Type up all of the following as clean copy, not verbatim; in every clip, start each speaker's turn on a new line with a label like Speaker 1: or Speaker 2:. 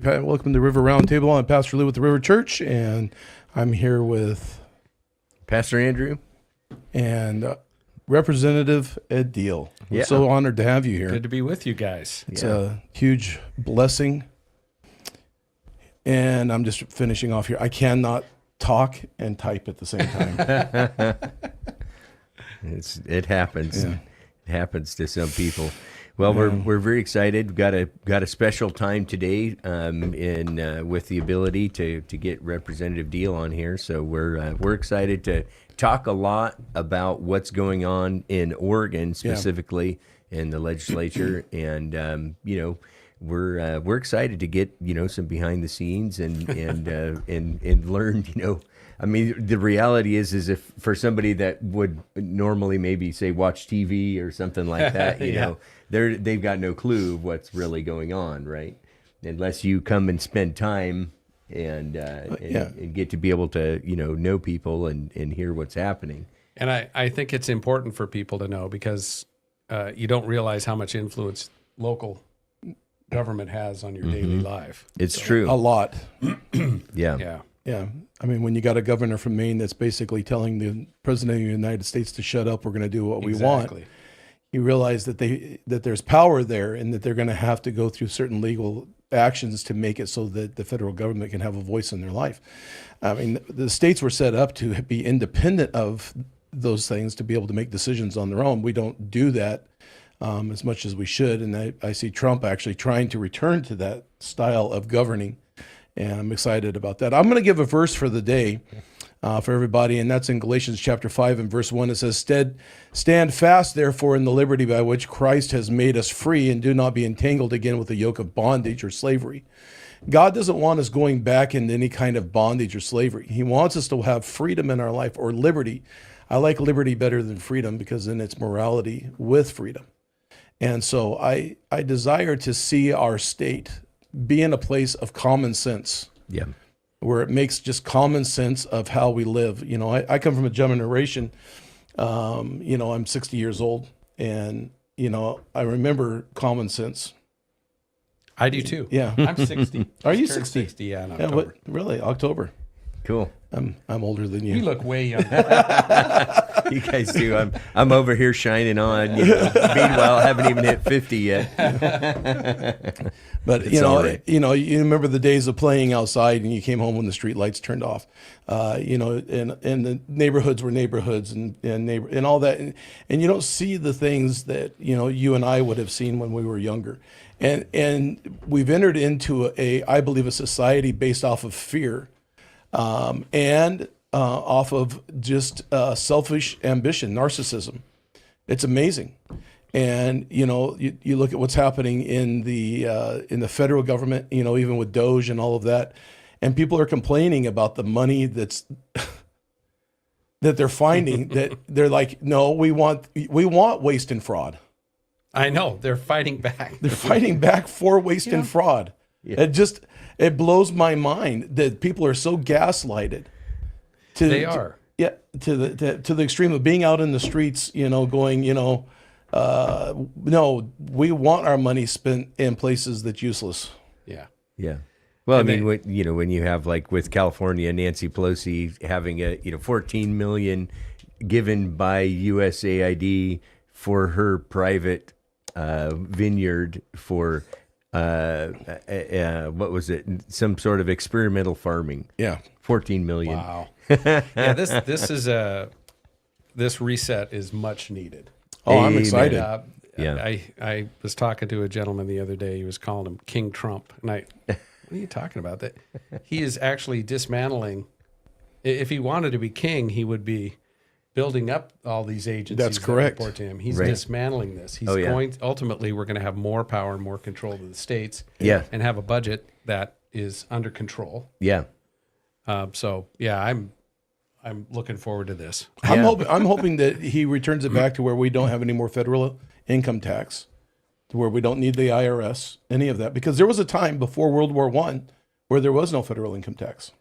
Speaker 1: Welcome to River Roundtable. I'm Pastor Lew with the River Church, and I'm here with
Speaker 2: Pastor Andrew
Speaker 1: and Representative Ed Deal. We're
Speaker 2: Yeah.
Speaker 1: so honored to have you here.
Speaker 3: Good to be with you guys.
Speaker 1: It's a huge blessing. And I'm just finishing off here. I cannot talk and type at the same time.
Speaker 2: It happens.
Speaker 1: Yeah.
Speaker 2: It happens to some people. Well, we're very excited. We've got a special time today with the ability to get Representative Deal on here. So we're excited to talk a lot about what's going on in Oregon specifically in the legislature, and we're excited to get some behind the scenes and learn. I mean, the reality is if for somebody that would normally maybe say watch TV or something like that, they've got no clue what's really going on, right? Unless you come and spend time and get to be able to know people and hear what's happening.
Speaker 3: And I think it's important for people to know because you don't realize how much influence local government has on your daily life.
Speaker 2: It's true.
Speaker 1: A lot.
Speaker 3: Yeah.
Speaker 1: Yeah. I mean, when you got a governor from Maine that's basically telling the president of the United States to shut up, we're going to do what we want. You realize that there's power there and that they're going to have to go through certain legal actions to make it so that the federal government can have a voice in their life. I mean, the states were set up to be independent of those things, to be able to make decisions on their own. We don't do that as much as we should. And I see Trump actually trying to return to that style of governing. And I'm excited about that. I'm going to give a verse for the day for everybody, and that's in Galatians chapter 5 and verse 1. It says, Stand fast, therefore, in the liberty by which Christ has made us free, and do not be entangled again with the yoke of bondage or slavery. God doesn't want us going back into any kind of bondage or slavery. He wants us to have freedom in our life, or liberty. I like liberty better than freedom because then it's morality with freedom. And so I desire to see our state be in a place of common sense.
Speaker 2: Yeah.
Speaker 1: Where it makes just common sense of how we live. I come from a generation, I'm 60 years old, and, I remember common sense.
Speaker 3: I do too.
Speaker 1: Yeah.
Speaker 3: I'm 60.
Speaker 1: Are you
Speaker 3: Turned
Speaker 1: 60?
Speaker 3: 60, yeah, in October.
Speaker 1: Really? October?
Speaker 2: Cool.
Speaker 1: I'm older than you.
Speaker 3: You look way younger.
Speaker 2: You guys do. I'm over here shining on. Meanwhile, I haven't even hit 50 yet.
Speaker 1: But
Speaker 2: It's all right.
Speaker 1: you remember the days of playing outside, and you came home when the street lights turned off. And the neighborhoods were neighborhoods and all that, and you don't see the things that you and I would have seen when we were younger. And we've entered into I believe a society based off of fear. And off of just selfish ambition, narcissism. It's amazing. And you look at what's happening in the federal government, even with Doge and all of that, and people are complaining about the money that they're finding. That they're like, no, we want waste and fraud.
Speaker 3: I know. They're fighting back.
Speaker 1: They're fighting back for waste and fraud.
Speaker 2: Yeah.
Speaker 1: It blows my mind that people are so gaslighted.
Speaker 3: They are.
Speaker 1: To the extreme of being out in the streets, going, no, we want our money spent in places that's useless.
Speaker 3: Yeah.
Speaker 2: Yeah. Well, I mean, when you have, like with California, Nancy Pelosi having $14 million given by USAID for her private vineyard for what was it? Some sort of experimental farming.
Speaker 1: Yeah.
Speaker 2: 14 million.
Speaker 3: Wow. Yeah, this reset is much needed.
Speaker 1: Oh, I'm excited.
Speaker 3: I was talking to a gentleman the other day. He was calling him King Trump, and what are you talking about? That he is actually dismantling. If he wanted to be king, he would be building up all these agencies.
Speaker 1: That's correct.
Speaker 3: That report to him. He's dismantling this. He's ultimately, we're going to have more power and more control of the states.
Speaker 2: Yeah.
Speaker 3: And have a budget that is under control.
Speaker 2: Yeah.
Speaker 3: I'm looking forward to this.
Speaker 1: I'm hoping that he returns it back to where we don't have any more federal income tax, to where we don't need the IRS, any of that, because there was a time before World War I where there was no federal income tax.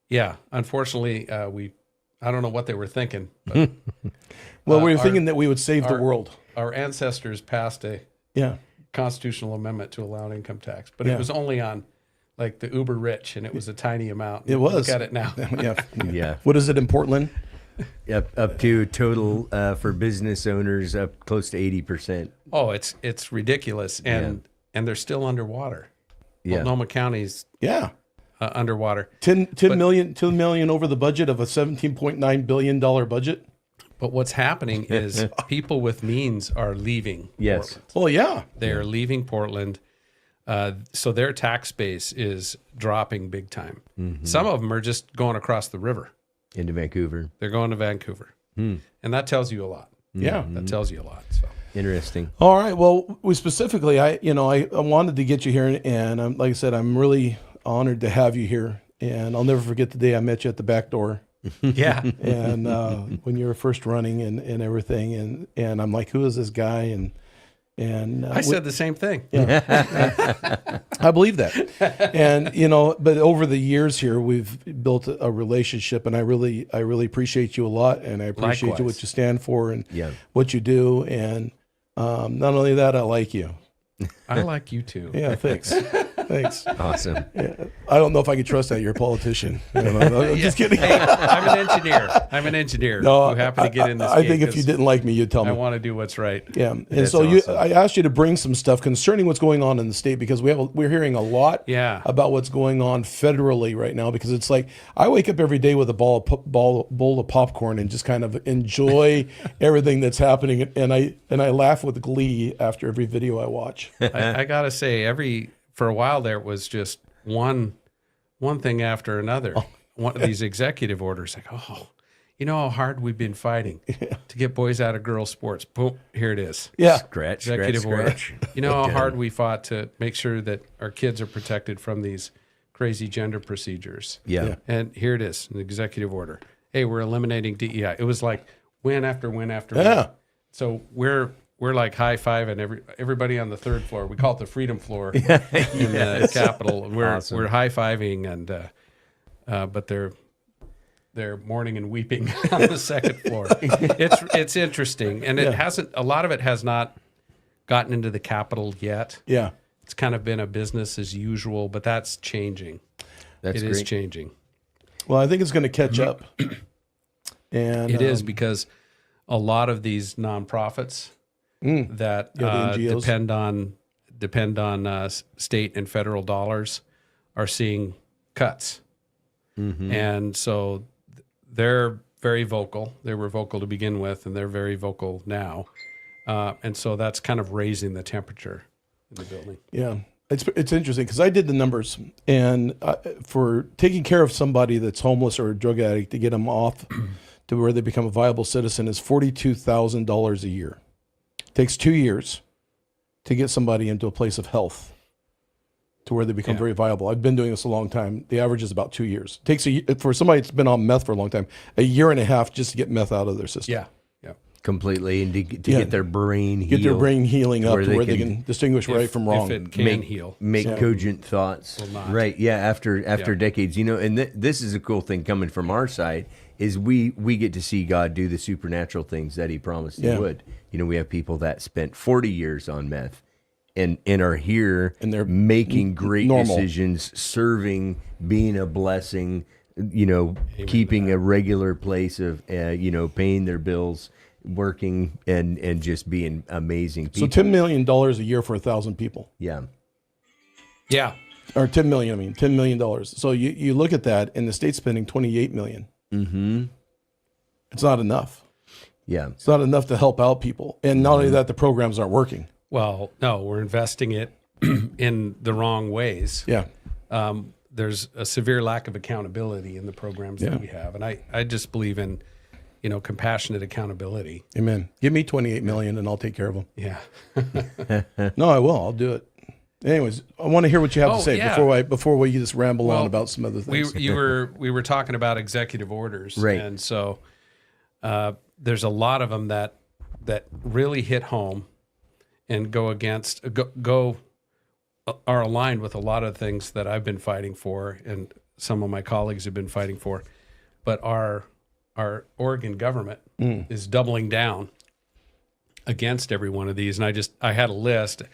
Speaker 3: Yeah, unfortunately, I don't know what they were thinking. But,
Speaker 1: well, we were thinking that we would save the world.
Speaker 3: Our ancestors passed a constitutional amendment to allow an income tax, but it was only on like the uber rich, and it was a tiny amount.
Speaker 1: It was.
Speaker 3: Look at it now.
Speaker 1: Yeah.
Speaker 2: Yeah.
Speaker 1: What is it in Portland?
Speaker 2: Up to total for business owners up close to 80%.
Speaker 3: Oh, it's ridiculous, and they're still underwater.
Speaker 2: Yeah.
Speaker 3: Multnomah County's
Speaker 1: Yeah.
Speaker 3: underwater.
Speaker 1: 10 million over the budget of a $17.9 billion budget.
Speaker 3: But what's happening is people with means are leaving.
Speaker 2: Yes.
Speaker 3: Portland.
Speaker 1: Well, yeah.
Speaker 3: They are leaving Portland. So their tax base is dropping big time.
Speaker 2: Mm-hmm.
Speaker 3: Some of them are just going across the river.
Speaker 2: Into Vancouver.
Speaker 3: They're going to Vancouver. And that tells you a lot.
Speaker 1: Yeah.
Speaker 3: That tells you a lot. So
Speaker 2: Interesting.
Speaker 1: All right. Well, we specifically, I wanted to get you here, and like I said, I'm really honored to have you here. And I'll never forget the day I met you at the back door,
Speaker 3: yeah.
Speaker 1: and when you were first running and everything, and I'm like, who is this guy? And
Speaker 3: I said the same thing.
Speaker 1: I believe that. And but over the years here, we've built a relationship, and I really appreciate you a lot, and I appreciate you, what you stand for, and what you do. And not only that, I like you.
Speaker 3: I like you too.
Speaker 1: Yeah, thanks. Thanks.
Speaker 2: Awesome.
Speaker 1: Yeah. I don't know if I can trust that. You're a politician. I'm just kidding.
Speaker 3: Hey, I'm an engineer
Speaker 1: No,
Speaker 3: who happened to get in this
Speaker 1: I
Speaker 3: gig
Speaker 1: think if you
Speaker 3: 'cause
Speaker 1: didn't like me, you'd tell me.
Speaker 3: I want to do what's right.
Speaker 1: Yeah, and
Speaker 2: That's
Speaker 1: so
Speaker 2: awesome.
Speaker 1: I asked you to bring some stuff concerning what's going on in the state, because we're hearing a lot about what's going on federally right now. Because it's like I wake up every day with a bowl of popcorn and just kind of enjoy everything that's happening, and I laugh with glee after every video I watch.
Speaker 3: I gotta say, for a while there, it was just one thing after another. One of these executive orders, like, you know how hard we've been fighting to get boys out of girls' sports. Boom, here it is.
Speaker 1: Yeah,
Speaker 2: Scratch,
Speaker 3: Executive order.
Speaker 2: scratch.
Speaker 3: You know how hard we fought to make sure that our kids are protected from these crazy gender procedures.
Speaker 2: Yeah.
Speaker 3: And here it is, an executive order. Hey, we're eliminating DEI. It was like win after win after win.
Speaker 1: Yeah.
Speaker 3: So we're like high-fiving everybody on the third floor. We call it the Freedom Floor in the Capitol. We're high-fiving, and but they're mourning and weeping on the second floor. It's interesting, and it hasn't. A lot of it has not gotten into the Capitol yet.
Speaker 1: Yeah.
Speaker 3: It's kind of been a business as usual, but that's changing.
Speaker 2: That's
Speaker 3: It is
Speaker 2: great.
Speaker 3: changing.
Speaker 1: Well, I think it's going to catch up. And
Speaker 3: It is, because a lot of these nonprofits that
Speaker 1: the NGOs.
Speaker 3: depend on state and federal dollars are seeing cuts, and so they're very vocal. They were vocal to begin with, and they're very vocal now, and so that's kind of raising the temperature in the building.
Speaker 1: Yeah, it's interesting because I did the numbers, and for taking care of somebody that's homeless or a drug addict to get them off to where they become a viable citizen is $42,000 a year. It takes 2 years to get somebody into a place of health to where they become very viable. I've been doing this a long time. The average is about 2 years. It takes for somebody that's been on meth for a long time, a year and a half just to get meth out of their system.
Speaker 3: Yeah.
Speaker 2: Completely, and to get their brain healed.
Speaker 1: Get their brain healing up
Speaker 2: where
Speaker 1: to where they can distinguish right from wrong.
Speaker 3: If it can heal.
Speaker 2: Make cogent thoughts.
Speaker 3: Will not.
Speaker 2: Right. Yeah. After decades, and this is a cool thing coming from our side is we get to see God do the supernatural things that he promised he would. We have people that spent 40 years on meth and are here
Speaker 1: And they're
Speaker 2: making great
Speaker 1: normal
Speaker 2: decisions, serving, being a blessing, keeping a regular place of, paying their bills, working and just being amazing people.
Speaker 1: So $10 million a year for 1,000 people.
Speaker 2: Yeah.
Speaker 3: Yeah.
Speaker 1: Or $10 million. So you look at that, and the state's spending $28 million. Mm-hmm. It's not enough.
Speaker 2: Yeah.
Speaker 1: It's not enough to help out people. And not only that, the programs aren't working.
Speaker 3: Well, no, we're investing it in the wrong ways.
Speaker 1: Yeah.
Speaker 3: There's a severe lack of accountability in the programs that we have. And I just believe in, compassionate accountability.
Speaker 1: Amen. Give me $28 million and I'll take care of them.
Speaker 3: Yeah.
Speaker 1: No, I will. I'll do it. Anyways, I want to hear what you have to say before we just ramble on about some other things.
Speaker 3: We were talking about executive orders.
Speaker 2: Right.
Speaker 3: And so there's a lot of them that really hit home and go against, are aligned with a lot of things that I've been fighting for and some of my colleagues have been fighting for. But our Oregon government is doubling down against every one of these. And I had a list.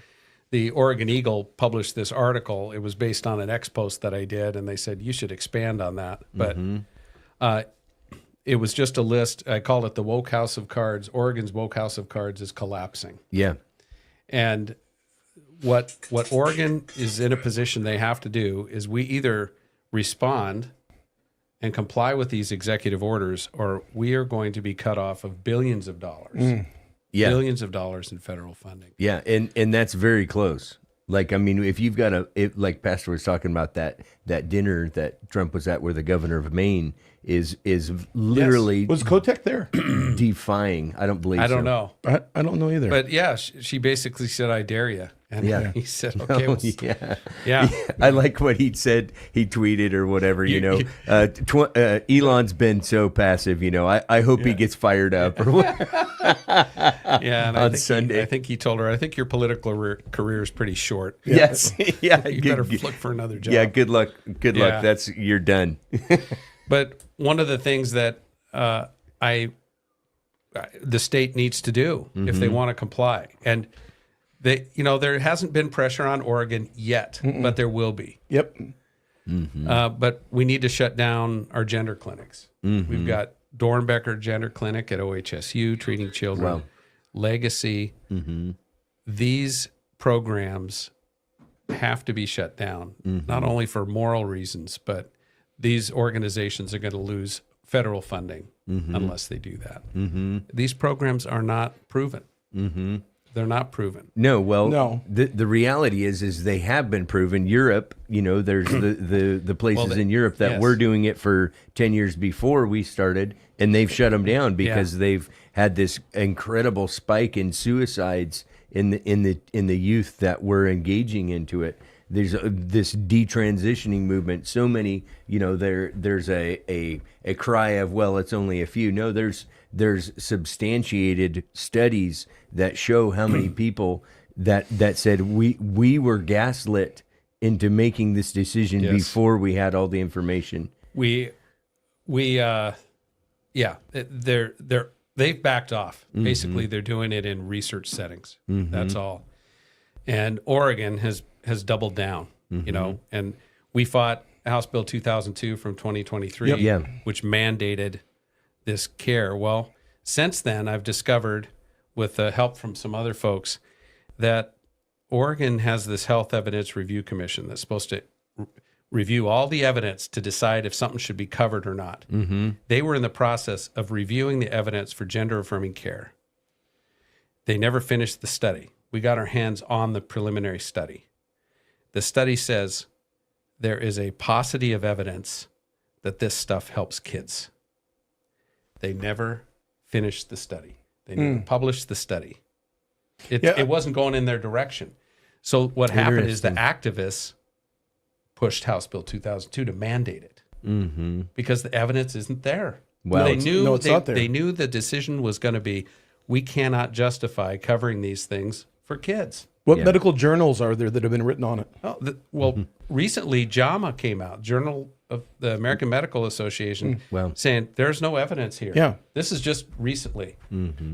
Speaker 3: the Oregon Eagle published this article. It was based on an ex post that I did, and they said you should expand on that. But it was just a list. I called it the woke house of cards. Oregon's woke house of cards is collapsing.
Speaker 2: Yeah.
Speaker 3: And what Oregon is in a position they have to do is we either respond and comply with these executive orders, or we are going to be cut off of billions of dollars.
Speaker 2: Yeah.
Speaker 3: Billions of dollars in federal funding.
Speaker 2: Yeah, and that's very close. Like, I mean, if you've got like Pastor was talking about that dinner that Trump was at where the governor of Maine is literally
Speaker 1: Was Kotek there?
Speaker 2: defying. I don't believe
Speaker 3: I don't
Speaker 2: so.
Speaker 3: know.
Speaker 1: I don't know either.
Speaker 3: But yeah, she basically said, I dare you. And
Speaker 2: Yeah.
Speaker 3: he said, okay, well,
Speaker 2: Yeah.
Speaker 3: yeah.
Speaker 2: I like what he said. He tweeted or whatever, Elon's been so passive, I hope he gets fired up or whatever.
Speaker 3: Yeah, and
Speaker 2: On Sunday.
Speaker 3: I think he told her, I think your political career is pretty short.
Speaker 2: Yes. Yeah.
Speaker 3: You better look for another job.
Speaker 2: Yeah, good luck. Good
Speaker 3: Yeah.
Speaker 2: luck. You're done.
Speaker 3: But one of the things that the state needs to do if they want to comply, and there hasn't been pressure on Oregon yet, but there will be.
Speaker 1: Yep.
Speaker 3: But we need to shut down our gender clinics. We've got Dornbecker Gender Clinic at OHSU treating children.
Speaker 2: Wow.
Speaker 3: Legacy. These programs have to be shut down, not only for moral reasons, but these organizations are going to lose federal funding unless they do that. These programs are not proven. They're not proven.
Speaker 2: No, well,
Speaker 1: No.
Speaker 2: The reality is they have been proven. Europe, there's the places in Europe that
Speaker 3: yes.
Speaker 2: were doing it for 10 years before we started, and they've shut them down because they've had this incredible spike in suicides in the youth that were engaging into it. There's this detransitioning movement. So many, there's a cry of, well, it's only a few. No, there's substantiated studies that show how many people that said we were gaslit into making this decision before we had all the information.
Speaker 3: They've backed off. Basically, they're doing it in research settings. That's all. And Oregon has doubled down, and we fought House Bill 2002 from 2023, which mandated this care. Well, since then, I've discovered, with the help from some other folks, that Oregon has this Health Evidence Review Commission that's supposed to review all the evidence to decide if something should be covered or not. They were in the process of reviewing the evidence for gender-affirming care. They never finished the study. We got our hands on the preliminary study. The study says there is a paucity of evidence that this stuff helps kids. They never finished the study. They never published the study. It wasn't going in their direction. So what happened is the activists pushed House Bill 2002 to mandate it because the evidence isn't there.
Speaker 2: Well,
Speaker 3: they knew
Speaker 1: it's not there.
Speaker 3: They knew the decision was going to be, we cannot justify covering these things for kids.
Speaker 1: What medical journals are there that have been written on it?
Speaker 3: Recently, JAMA came out, Journal of the American Medical Association, saying there's no evidence here.
Speaker 1: Yeah.
Speaker 3: This is just recently.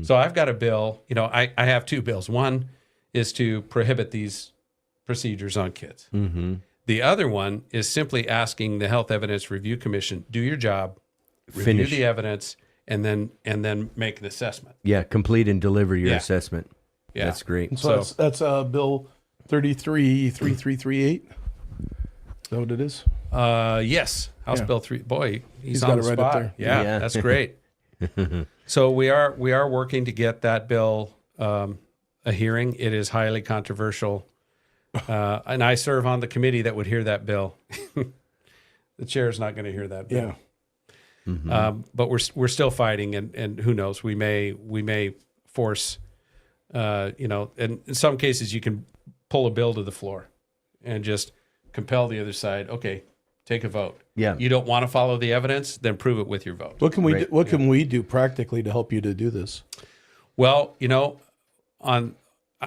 Speaker 3: So I've got a bill. I have two bills. One is to prohibit these procedures on kids. The other one is simply asking the Health Evidence Review Commission, do your job, review the evidence, and then make an assessment.
Speaker 2: Yeah, complete and deliver your assessment.
Speaker 3: Yeah.
Speaker 2: That's great.
Speaker 1: So that's Bill 333338. Is that what it is?
Speaker 3: Yes, House Bill 3. Boy, he's
Speaker 1: got
Speaker 3: on
Speaker 1: it
Speaker 3: the
Speaker 1: right up
Speaker 3: spot.
Speaker 1: there.
Speaker 3: Yeah, that's great. So we are working to get that bill a hearing. It is highly controversial, and I serve on the committee that would hear that bill. The chair is not going to hear that bill.
Speaker 1: Yeah.
Speaker 3: But we're still fighting, and who knows? We may force. And in some cases, you can pull a bill to the floor and just compel the other side. Okay, take a vote.
Speaker 2: Yeah.
Speaker 3: You don't want to follow the evidence, then prove it with your vote.
Speaker 1: What can we do, what can we do practically to help you to do this?
Speaker 3: Well,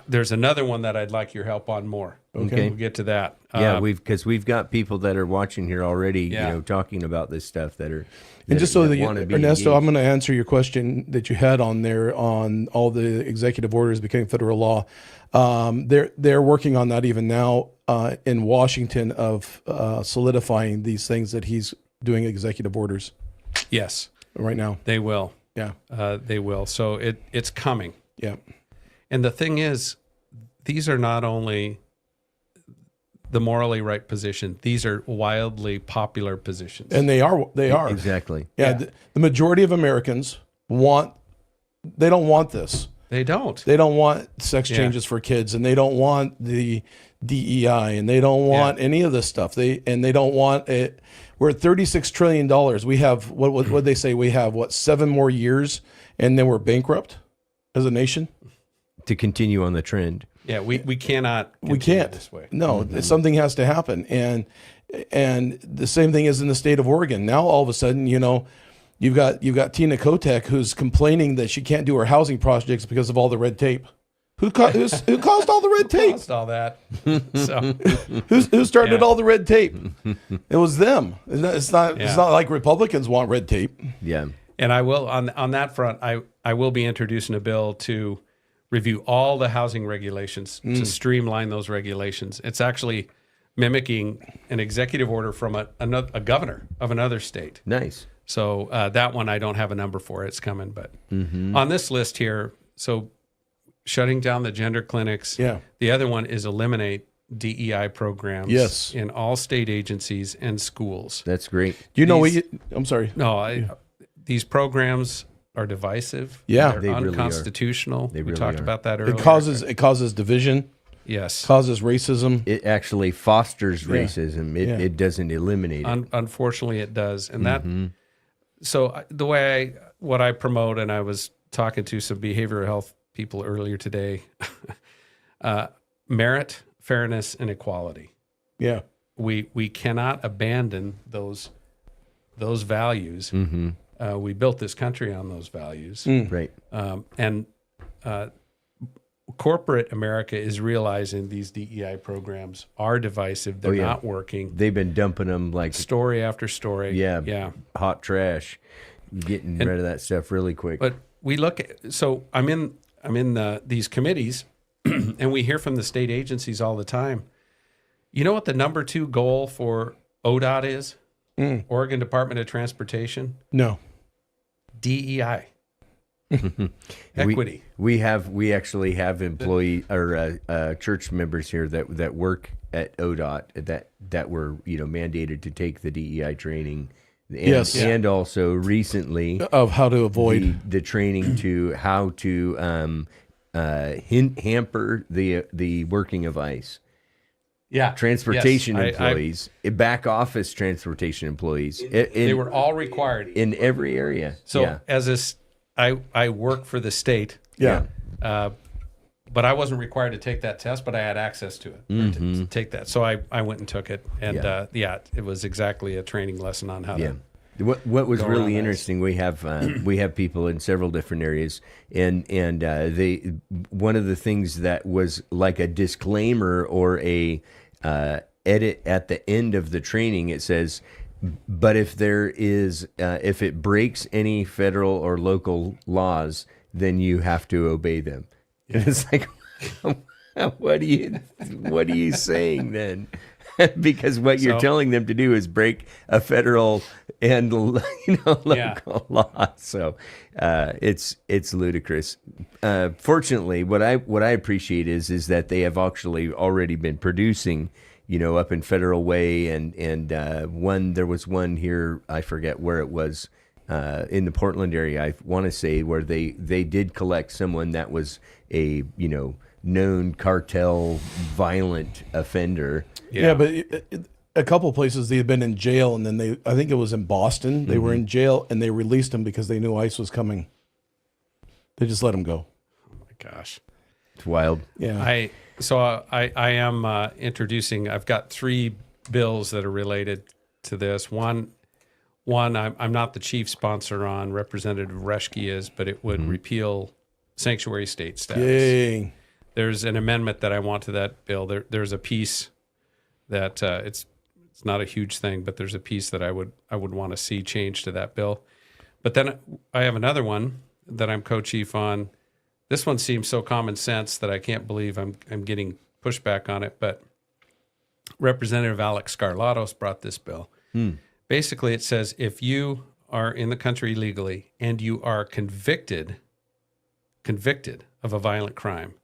Speaker 3: there's another one that I'd like your help on more.
Speaker 2: Okay.
Speaker 3: We'll get to that.
Speaker 2: Yeah, because we've got people that are watching here already, talking about this stuff that are.
Speaker 1: And just so that
Speaker 2: want to be
Speaker 1: Ernesto,
Speaker 2: engaged.
Speaker 1: I'm going to answer your question that you had on there on all the executive orders becoming federal law. They're working on that even now in Washington of solidifying these things that he's doing executive orders
Speaker 3: Yes,
Speaker 1: right now.
Speaker 3: they will.
Speaker 1: Yeah,
Speaker 3: They will. So it's coming.
Speaker 1: yeah.
Speaker 3: And the thing is, these are not only the morally right position; these are wildly popular positions.
Speaker 1: And they are.
Speaker 2: Exactly.
Speaker 1: Yeah,
Speaker 3: Yeah.
Speaker 1: the majority of Americans they don't want this.
Speaker 3: They don't.
Speaker 1: They don't want sex changes for kids, and they don't want the DEI, and they don't want any of this stuff. They don't want it. We're at $36 trillion. We have what they say? We have 7 more years, and then we're bankrupt as a nation.
Speaker 2: To continue on the trend.
Speaker 3: Yeah, we cannot.
Speaker 1: We
Speaker 3: continue
Speaker 1: can't.
Speaker 3: this way.
Speaker 1: No, something has to happen, and the same thing is in the state of Oregon. Now all of a sudden, you've got Tina Kotek who's complaining that she can't do her housing projects because of all the red tape. Who caused all the red tape?
Speaker 3: Caused all that. So
Speaker 1: Who started all the red tape? It was them. It's not like Republicans want red tape.
Speaker 2: Yeah.
Speaker 3: And I will on that front. I will be introducing a bill to review all the housing regulations to streamline those regulations. It's actually mimicking an executive order from a governor of another state.
Speaker 2: Nice.
Speaker 3: So that one I don't have a number for. It's coming, but on this list here, so shutting down the gender clinics.
Speaker 1: Yeah.
Speaker 3: The other one is eliminate DEI programs.
Speaker 1: Yes.
Speaker 3: In all state agencies and schools.
Speaker 2: That's great.
Speaker 1: Do you know I'm sorry.
Speaker 3: No, these programs are divisive.
Speaker 1: Yeah.
Speaker 3: They're
Speaker 2: They really are.
Speaker 3: unconstitutional.
Speaker 2: They
Speaker 3: we
Speaker 2: really
Speaker 3: talked
Speaker 2: are.
Speaker 3: about that earlier.
Speaker 1: It causes division,
Speaker 3: Yes.
Speaker 1: causes racism.
Speaker 2: It actually fosters racism. It doesn't eliminate it.
Speaker 3: Unfortunately, it does, and that. So the way what I promote, and I was talking to some behavioral health people earlier today, merit, fairness, and equality.
Speaker 1: Yeah.
Speaker 3: We cannot abandon those values. We built this country on those values,
Speaker 2: Right.
Speaker 3: and corporate America is realizing these DEI programs are divisive. They're not working.
Speaker 2: They've been dumping them like
Speaker 3: Story after story. Yeah.
Speaker 2: hot trash, getting rid of that stuff really quick.
Speaker 3: But we look at, so I'm in these committees and we hear from the state agencies all the time. You know what the number 2 goal for ODOT is? Oregon Department of Transportation?
Speaker 1: No.
Speaker 3: DEI. Equity.
Speaker 2: We actually have employee or church members here that work at ODOT that were mandated to take the DEI training. And, and also recently
Speaker 1: Of how to avoid
Speaker 2: the training to how to hamper the working of ICE.
Speaker 3: Yeah.
Speaker 2: Transportation employees, back office transportation employees.
Speaker 3: They were all required.
Speaker 2: in every area.
Speaker 3: So I work for the state.
Speaker 1: Yeah.
Speaker 3: But I wasn't required to take that test, but I had access to it to take that. So I went and took it, and it was exactly a training lesson on how to.
Speaker 2: What was
Speaker 3: go
Speaker 2: really
Speaker 3: around
Speaker 2: interesting, we have people in several different areas, and they one of the things that was like a disclaimer or a edit at the end of the training, it says, but if there is if it breaks any federal or local laws, then you have to obey them. And it's like, what are you saying then? Because what you're telling them to do is break a federal and local law. So it's ludicrous. Fortunately, what I appreciate is that they have actually already been producing, up in Federal Way, and there was one here, I forget where it was, in the Portland area, I want to say, where they did collect someone that was a known cartel violent offender.
Speaker 1: Yeah, but a couple places they had been in jail, and then I think it was in Boston. They were in jail, and they released them because they knew ICE was coming. They just let them go.
Speaker 3: Oh my gosh,
Speaker 2: It's wild.
Speaker 1: Yeah.
Speaker 3: I am introducing. I've got 3 bills that are related to this. One, I'm not the chief sponsor on. Representative Reschke is, but it would repeal sanctuary state status.
Speaker 1: Yay.
Speaker 3: there's an amendment that I want to that bill. There's a piece that it's not a huge thing, but there's a piece that I would want to see changed to that bill. But then I have another one that I'm co-chief on. This one seems so common sense that I can't believe I'm getting pushback on it. But Representative Alex Scarlatos brought this bill. Basically, it says if you are in the country legally and you are convicted of a violent crime,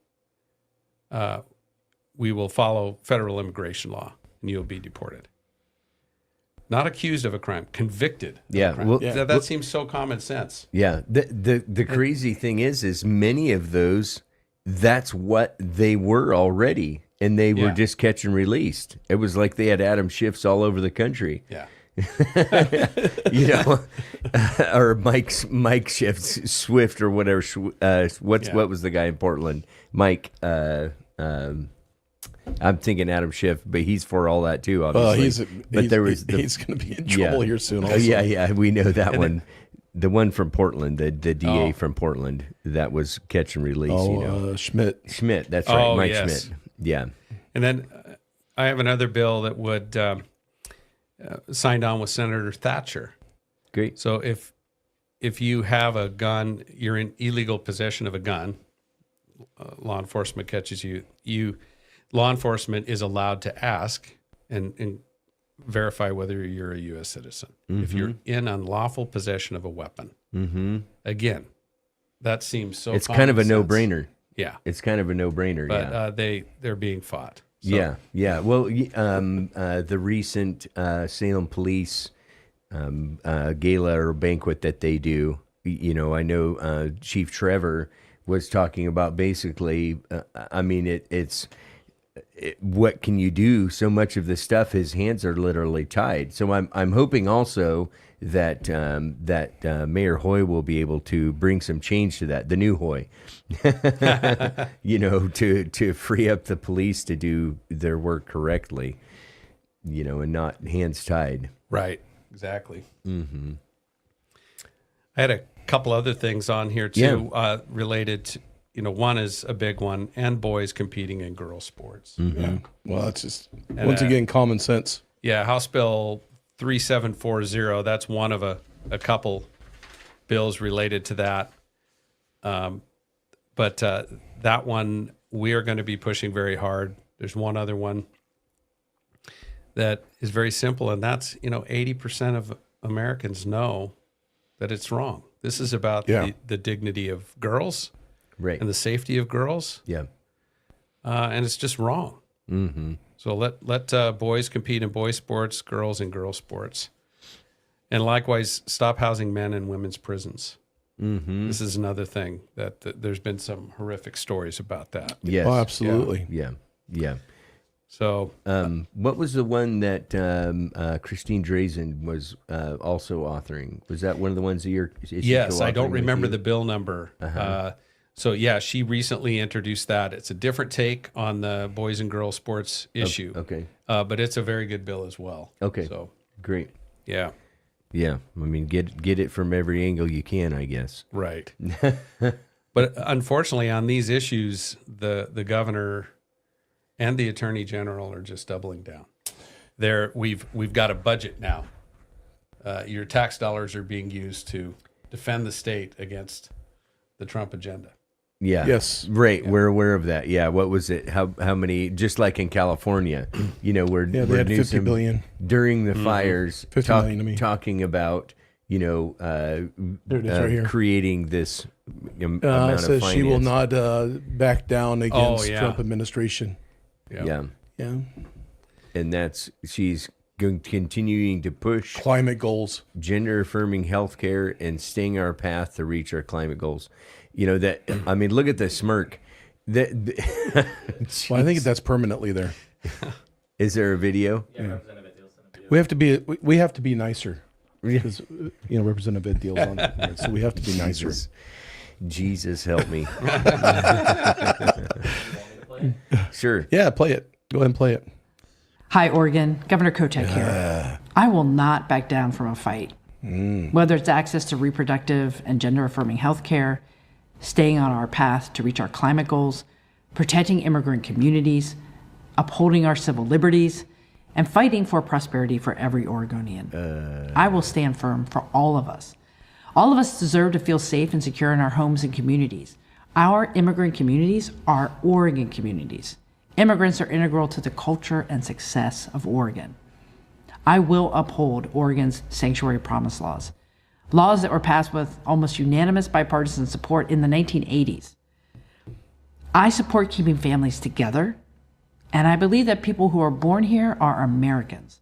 Speaker 3: we will follow federal immigration law and you'll be deported. Not accused of a crime, convicted.
Speaker 2: Yeah,
Speaker 3: of a crime.
Speaker 2: well,
Speaker 3: that seems so common sense.
Speaker 2: Yeah, the crazy thing is many of those, that's what they were already, and they were just catch and released. It was like they had Adam Schiffs all over the country.
Speaker 3: Yeah.
Speaker 2: Or Mike Swift or whatever. What was the guy in Portland? Mike. I'm thinking Adam Schiff, but he's for all that too. Obviously,
Speaker 1: he's going to be in trouble here soon. Also.
Speaker 2: Yeah, we know that one. The one from Portland, the DA from Portland, that was catch and release.
Speaker 1: Schmidt.
Speaker 2: That's right, Mike Schmidt. Yeah.
Speaker 3: And then I have another bill that would signed on with Senator Thatcher.
Speaker 2: Great.
Speaker 3: So if you have a gun, you're in illegal possession of a gun, law enforcement catches you. Law enforcement is allowed to ask and verify whether you're a U.S. citizen. If you're in unlawful possession of a weapon. Again, that seems so
Speaker 2: it's kind of a no-brainer.
Speaker 3: Yeah.
Speaker 2: It's kind of a no-brainer,
Speaker 3: but they're being fought.
Speaker 2: So. Yeah. Well, the recent Salem Police gala or banquet that they do, I know Chief Trevor was talking about basically, what can you do? So much of the stuff, his hands are literally tied. So I'm hoping also that Mayor Hoy will be able to bring some change to that. The new Hoy, to free up the police to do their work correctly, and not hands tied.
Speaker 3: Right. Exactly. I had a couple other things on here too, related to. One is a big one, and boys competing in girls' sports.
Speaker 1: Yeah. Well, that's just, once again, common sense.
Speaker 3: Yeah, House Bill 3740, that's one of a couple bills related to that. But that one, we are going to be pushing very hard. There's one other one that is very simple, and that's, 80% of Americans know that it's wrong. This is about the dignity of girls.
Speaker 2: Right.
Speaker 3: And the safety of girls.
Speaker 2: Yeah.
Speaker 3: And it's just wrong. So let boys compete in boys' sports, girls in girls' sports. And likewise, stop housing men in women's prisons. This is another thing that there's been some horrific stories about that.
Speaker 1: Yes. Oh, absolutely.
Speaker 2: Yeah.
Speaker 3: So,
Speaker 2: what was the one that Christine Drazen was also authoring? Was that one of the ones that you're?
Speaker 3: Yes, I don't remember the bill number. So, she recently introduced that. It's a different take on the boys and girls sports issue.
Speaker 2: Okay.
Speaker 3: But it's a very good bill as well.
Speaker 2: Okay.
Speaker 3: So
Speaker 2: great.
Speaker 3: Yeah.
Speaker 2: Yeah. I mean, get it from every angle you can, I guess.
Speaker 3: Right. But unfortunately, on these issues, the governor and the attorney general are just doubling down. We've got a budget now. Your tax dollars are being used to defend the state against the Trump agenda.
Speaker 2: Yeah.
Speaker 1: Yes.
Speaker 2: Right. Yeah. We're aware of that. Yeah. What was it? How many? Just like in California, where
Speaker 1: they had $50 billion
Speaker 2: during the fires,
Speaker 1: $50 million
Speaker 2: talking about
Speaker 1: there it is right here.
Speaker 2: Creating this amount of
Speaker 1: says
Speaker 2: finance.
Speaker 1: she will not back down against Trump administration.
Speaker 2: Yeah. And she's continuing to push
Speaker 1: climate goals,
Speaker 2: gender affirming healthcare, and staying our path to reach our climate goals. Look at the smirk.
Speaker 1: Well, I think that's permanently there.
Speaker 2: Is there a video?
Speaker 4: Yeah.
Speaker 1: We have to be nicer because Representative Ed Deal's on there, so we have to be nicer.
Speaker 2: Jesus help me. Sure.
Speaker 1: Yeah, play it. Go ahead and play it.
Speaker 5: Hi, Oregon. Governor Kotek here. I will not back down from a fight. Whether it's access to reproductive and gender-affirming health care, staying on our path to reach our climate goals, protecting immigrant communities, upholding our civil liberties, and fighting for prosperity for every Oregonian. I will stand firm for all of us. All of us deserve to feel safe and secure in our homes and communities. Our immigrant communities are Oregon communities. Immigrants are integral to the culture and success of Oregon. I will uphold Oregon's sanctuary promise laws that were passed with almost unanimous bipartisan support in the 1980s. I support keeping families together, and I believe that people who are born here are Americans.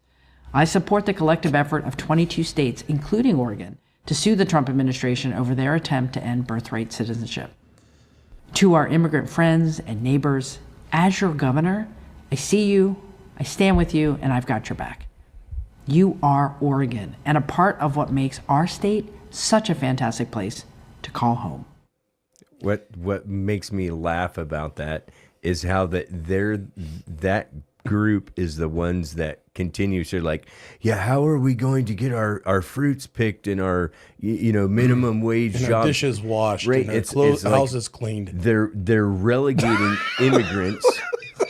Speaker 5: I support the collective effort of 22 states, including Oregon, to sue the Trump administration over their attempt to end birthright citizenship. To our immigrant friends and neighbors, as your governor, I see you, I stand with you, and I've got your back. You are Oregon and a part of what makes our state such a fantastic place to call home.
Speaker 2: What makes me laugh about that is how that group is the ones that continue to like, yeah, how are we going to get our fruits picked and our minimum wage
Speaker 1: and
Speaker 2: jobs,
Speaker 1: our dishes washed,
Speaker 2: right?
Speaker 1: and our houses cleaned.
Speaker 2: They're relegating immigrants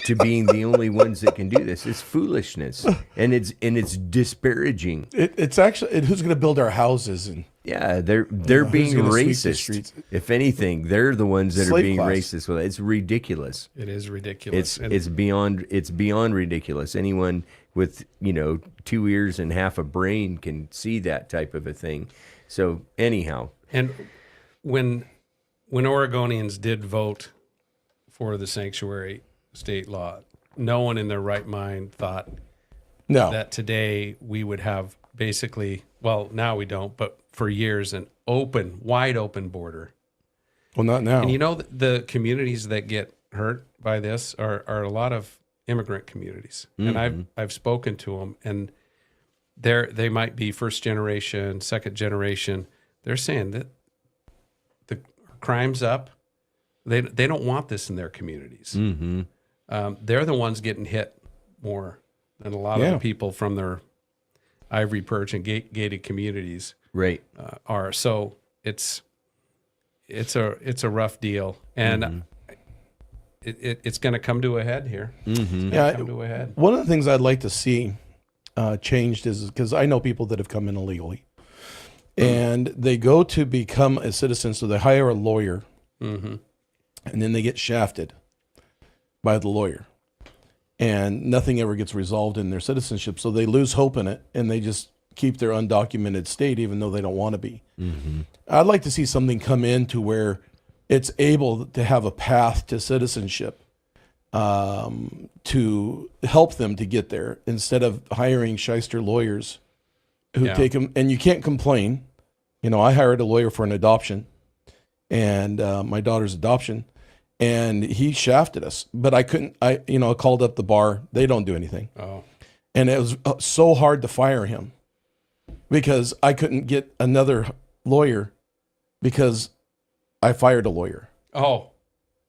Speaker 2: to being the only ones that can do this. It's foolishness, and it's disparaging.
Speaker 1: It's actually who's going to build our houses and.
Speaker 2: Yeah, they're being racist. If anything, they're the ones that are being racist with it. It's ridiculous.
Speaker 3: It is ridiculous.
Speaker 2: It's beyond ridiculous. Anyone with 2 ears and half a brain can see that type of a thing. So anyhow,
Speaker 3: and when Oregonians did vote for the sanctuary state law, no one in their right mind thought that today we would have basically, well, now we don't, but for years, an wide open border.
Speaker 1: Well, not now.
Speaker 3: And the communities that get hurt by this are a lot of immigrant communities.
Speaker 2: Mm-hmm.
Speaker 3: And I've spoken to them, and they might be first generation, second generation. They're saying that the crime's up. They don't want this in their communities.
Speaker 2: Mm-hmm.
Speaker 3: They're the ones getting hit more than a lot of the people from their ivory perch and gated communities.
Speaker 2: Right.
Speaker 3: Are. So it's a rough deal, and it's going to come to a head here.
Speaker 2: Mm-hmm.
Speaker 1: Yeah,
Speaker 3: come to a head.
Speaker 1: One of the things I'd like to see changed is because I know people that have come in illegally, and they go to become a citizen, so they hire a lawyer, and then they get shafted by the lawyer, and nothing ever gets resolved in their citizenship, so they lose hope in it, and they just keep their undocumented state even though they don't want to be. Mm-hmm. I'd like to see something come in to where it's able to have a path to citizenship to help them to get there instead of hiring shyster lawyers who take them. And you can't complain. I hired a lawyer for an adoption and my daughter's adoption, and he shafted us, but I couldn't, I called up the bar. They don't do anything. Oh. And it was so hard to fire him, because I couldn't get another lawyer because I fired a lawyer.
Speaker 3: Oh,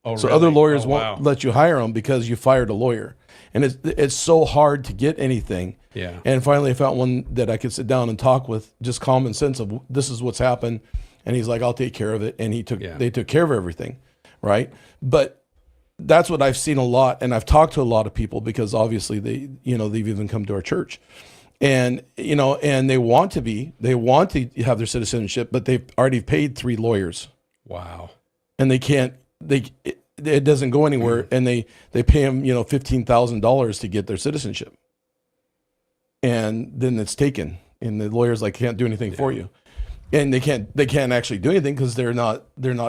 Speaker 1: so
Speaker 3: really?
Speaker 1: Other lawyers won't let you hire them because you fired a lawyer, and it's so hard to get anything.
Speaker 3: Yeah.
Speaker 1: And finally, I found one that I could sit down and talk with, just common sense of this is what's happened, and he's like, "I'll take care of it," and they took care of everything, right? But that's what I've seen a lot, and I've talked to a lot of people because obviously they've even come to our church. And, and they want to have their citizenship, but they've already paid 3 lawyers.
Speaker 3: Wow.
Speaker 1: And it doesn't go anywhere. And they pay them, $15,000 to get their citizenship. And then it's taken, and the lawyer's like, can't do anything for you. And they can't actually do anything because they're not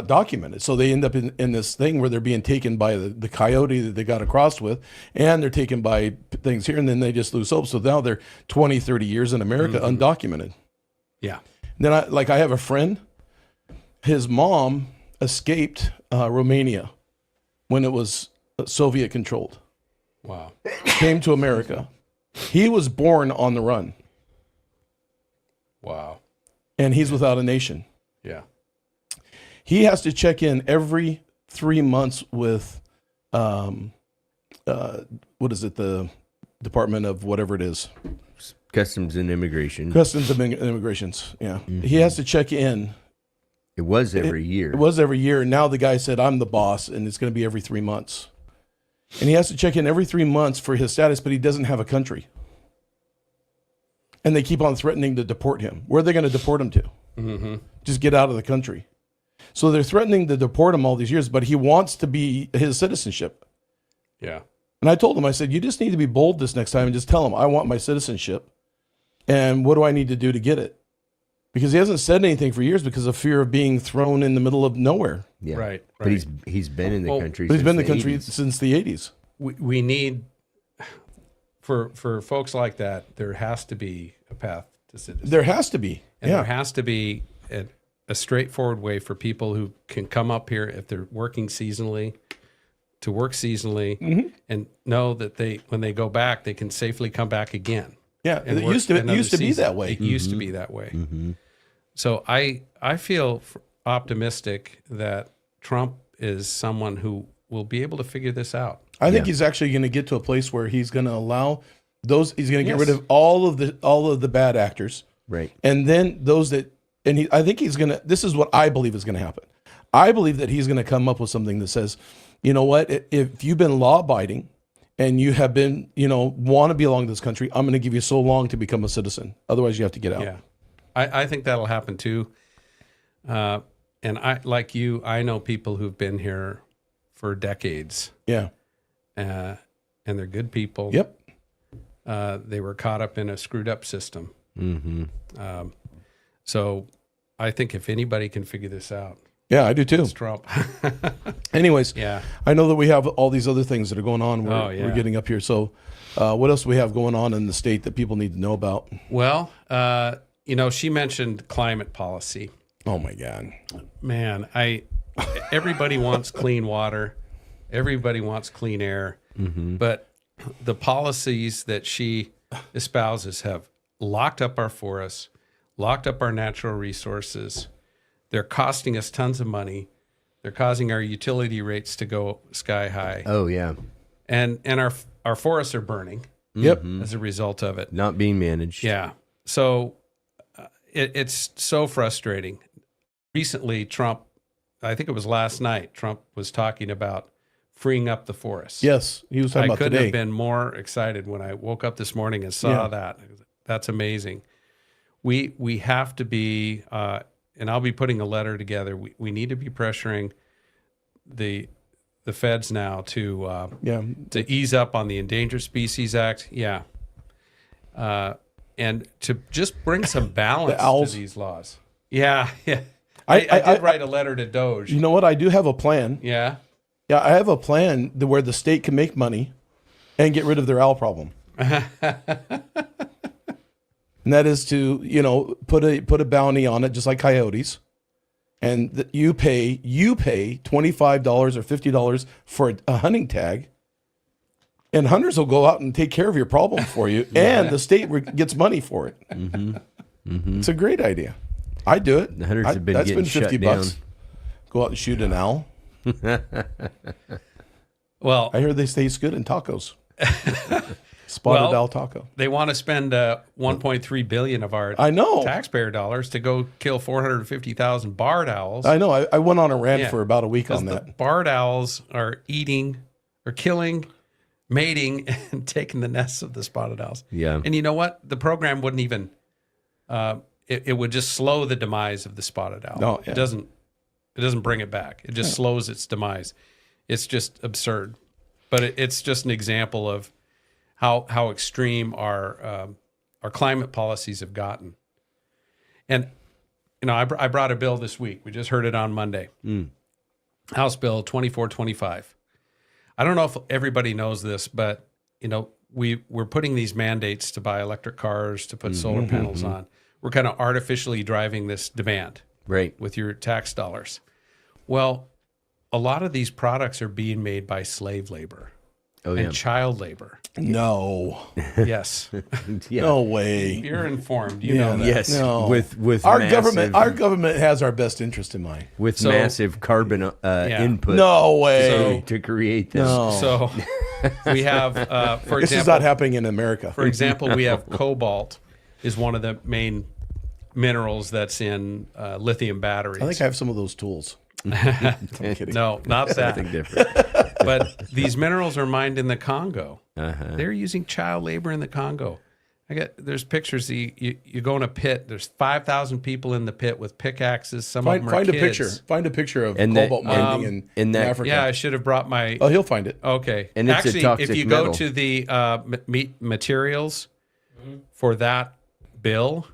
Speaker 1: documented. So they end up in this thing where they're being taken by the coyote that they got across with, and they're taken by things here, and then they just lose hope. So now they're 20, 30 years in America undocumented.
Speaker 3: Yeah.
Speaker 1: Then I have a friend, his mom escaped Romania when it was Soviet controlled.
Speaker 3: Wow.
Speaker 1: Came to America. He was born on the run.
Speaker 3: Wow.
Speaker 1: And he's without a nation.
Speaker 3: Yeah.
Speaker 1: He has to check in every 3 months with, what is it, the Department of whatever it is.
Speaker 2: Customs and Immigration.
Speaker 1: Customs and Immigrations, yeah. Mm-hmm. He has to check in.
Speaker 2: It was every year.
Speaker 1: It was every year. And now the guy said, I'm the boss, and it's going to be every 3 months. And he has to check in every 3 months for his status, but he doesn't have a country. And they keep on threatening to deport him. Where are they going to deport him to? Mm-hmm. Just get out of the country. So they're threatening to deport him all these years, but he wants to be his citizenship.
Speaker 3: Yeah.
Speaker 1: And I told him, I said, you just need to be bold this next time and just tell him, I want my citizenship. And what do I need to do to get it? Because he hasn't said anything for years because of fear of being thrown in the middle of nowhere.
Speaker 2: Yeah.
Speaker 3: Right.
Speaker 2: But he's been in the country.
Speaker 1: But he's been in the
Speaker 2: since
Speaker 1: country
Speaker 2: 80s.
Speaker 1: since the 80s.
Speaker 3: We need, for folks like that, there has to be a path to citizenship.
Speaker 1: There has to be.
Speaker 3: And
Speaker 1: yeah.
Speaker 3: there has to be a straightforward way for people who can come up here if they're working seasonally to work seasonally and know that when they go back, they can safely come back again.
Speaker 1: Yeah,
Speaker 3: and
Speaker 1: it
Speaker 3: work
Speaker 1: used to
Speaker 3: another
Speaker 1: be
Speaker 3: season.
Speaker 1: that way.
Speaker 3: It used to be that way. So I feel optimistic that Trump is someone who will be able to figure this out.
Speaker 1: I think he's actually going to get to a place where he's going to allow those. He's going to get rid of all of the bad actors,
Speaker 2: Right.
Speaker 1: and then those that. And I think he's going to. This is what I believe is going to happen. I believe that he's going to come up with something that says, you know what? If you've been law abiding, and you have been, want to belong to this country, I'm going to give you so long to become a citizen. Otherwise, you have to get out.
Speaker 3: Yeah, I think that'll happen too. And I, like you, I know people who've been here for decades.
Speaker 1: Yeah.
Speaker 3: And they're good people.
Speaker 1: Yep.
Speaker 3: They were caught up in a screwed up system.
Speaker 2: Mm-hmm.
Speaker 3: So I think if anybody can figure this out,
Speaker 1: Yeah, I do too.
Speaker 3: it's Trump.
Speaker 1: Anyways,
Speaker 3: Yeah.
Speaker 1: I know that we have all these other things that are going on. We're
Speaker 3: yeah.
Speaker 1: getting up here. So, what else do we have going on in the state that people need to know about?
Speaker 3: Well, she mentioned climate policy.
Speaker 1: Oh my God.
Speaker 3: Man, everybody wants clean water. Everybody wants clean air.
Speaker 2: Mm-hmm.
Speaker 3: But the policies that she espouses have locked up our forests, locked up our natural resources. They're costing us tons of money. They're causing our utility rates to go sky high.
Speaker 2: Oh yeah.
Speaker 3: And our forests are burning
Speaker 1: Yep.
Speaker 3: as a result of it.
Speaker 2: Not being managed.
Speaker 3: Yeah. So it's so frustrating. Recently, Trump, I think it was last night, Trump was talking about freeing up the forests.
Speaker 1: Yes, he was talking
Speaker 3: I
Speaker 1: about
Speaker 3: couldn't
Speaker 1: today.
Speaker 3: have been more excited when I woke up this morning and saw that. That's amazing. We have to be, and I'll be putting a letter together. We need to be pressuring the feds now to ease up on the Endangered Species Act. Yeah. And to just bring some balance to these laws. Yeah. Yeah. I did write a letter to Doge.
Speaker 1: You know what? I do have a plan.
Speaker 3: Yeah.
Speaker 1: Yeah, I have a plan where the state can make money and get rid of their owl problem. And that is to, put a bounty on it, just like coyotes. And you pay $25 or $50 for a hunting tag. And hunters will go out and take care of your problem for you. And the state gets money for it.
Speaker 2: Mm-hmm. Mm-hmm.
Speaker 1: It's a great idea. I do it.
Speaker 2: The hunters have been getting shut down.
Speaker 1: Go out and shoot an owl.
Speaker 3: Well,
Speaker 1: I hear they taste good in tacos. Spotted owl taco.
Speaker 3: They want to spend 1.3 billion of our taxpayer dollars to go kill 450,000 barred owls.
Speaker 1: I know. I went on a rant for about a week on that.
Speaker 3: The barred owls are killing, mating, and taking the nests of the spotted owls.
Speaker 2: Yeah.
Speaker 3: And you know what? The program wouldn't even. It would just slow the demise of the spotted owl.
Speaker 1: No, yeah.
Speaker 3: It doesn't bring it back. It just slows its demise. It's just absurd. But it's just an example of how extreme our climate policies have gotten. And I brought a bill this week. We just heard it on Monday. House Bill 2425. I don't know if everybody knows this, but we're putting these mandates to buy electric cars, to put solar panels on. We're kind of artificially driving this demand,
Speaker 2: right,
Speaker 3: with your tax dollars. Well, a lot of these products are being made by slave labor and child labor.
Speaker 1: No.
Speaker 3: Yes.
Speaker 1: No way.
Speaker 3: You're informed. You know that.
Speaker 2: Yes.
Speaker 1: No.
Speaker 2: With
Speaker 1: our
Speaker 2: massive,
Speaker 1: government has our best interest in mind.
Speaker 2: With massive carbon input.
Speaker 1: No way.
Speaker 2: To create this.
Speaker 1: No.
Speaker 3: So we have, for example,
Speaker 1: this is not happening in America.
Speaker 3: For example, we have cobalt is one of the main minerals that's in lithium batteries.
Speaker 1: I think I have some of those tools. I'm kidding.
Speaker 3: No, not that.
Speaker 2: Something different.
Speaker 3: But these minerals are mined in the Congo.
Speaker 2: Uh-huh.
Speaker 3: They're using child labor in the Congo. There's pictures. You go in a pit. There's 5,000 people in the pit with pickaxes. Some of them are
Speaker 1: Find a
Speaker 3: kids.
Speaker 1: picture. Find a picture of
Speaker 2: And
Speaker 1: cobalt mining
Speaker 2: in
Speaker 1: in
Speaker 2: that-
Speaker 1: Africa.
Speaker 3: Yeah, I should have brought my.
Speaker 1: Oh, he'll find it.
Speaker 3: Okay.
Speaker 2: And it's a
Speaker 3: actually,
Speaker 2: toxic
Speaker 3: if you
Speaker 2: metal.
Speaker 3: go to the materials for that bill,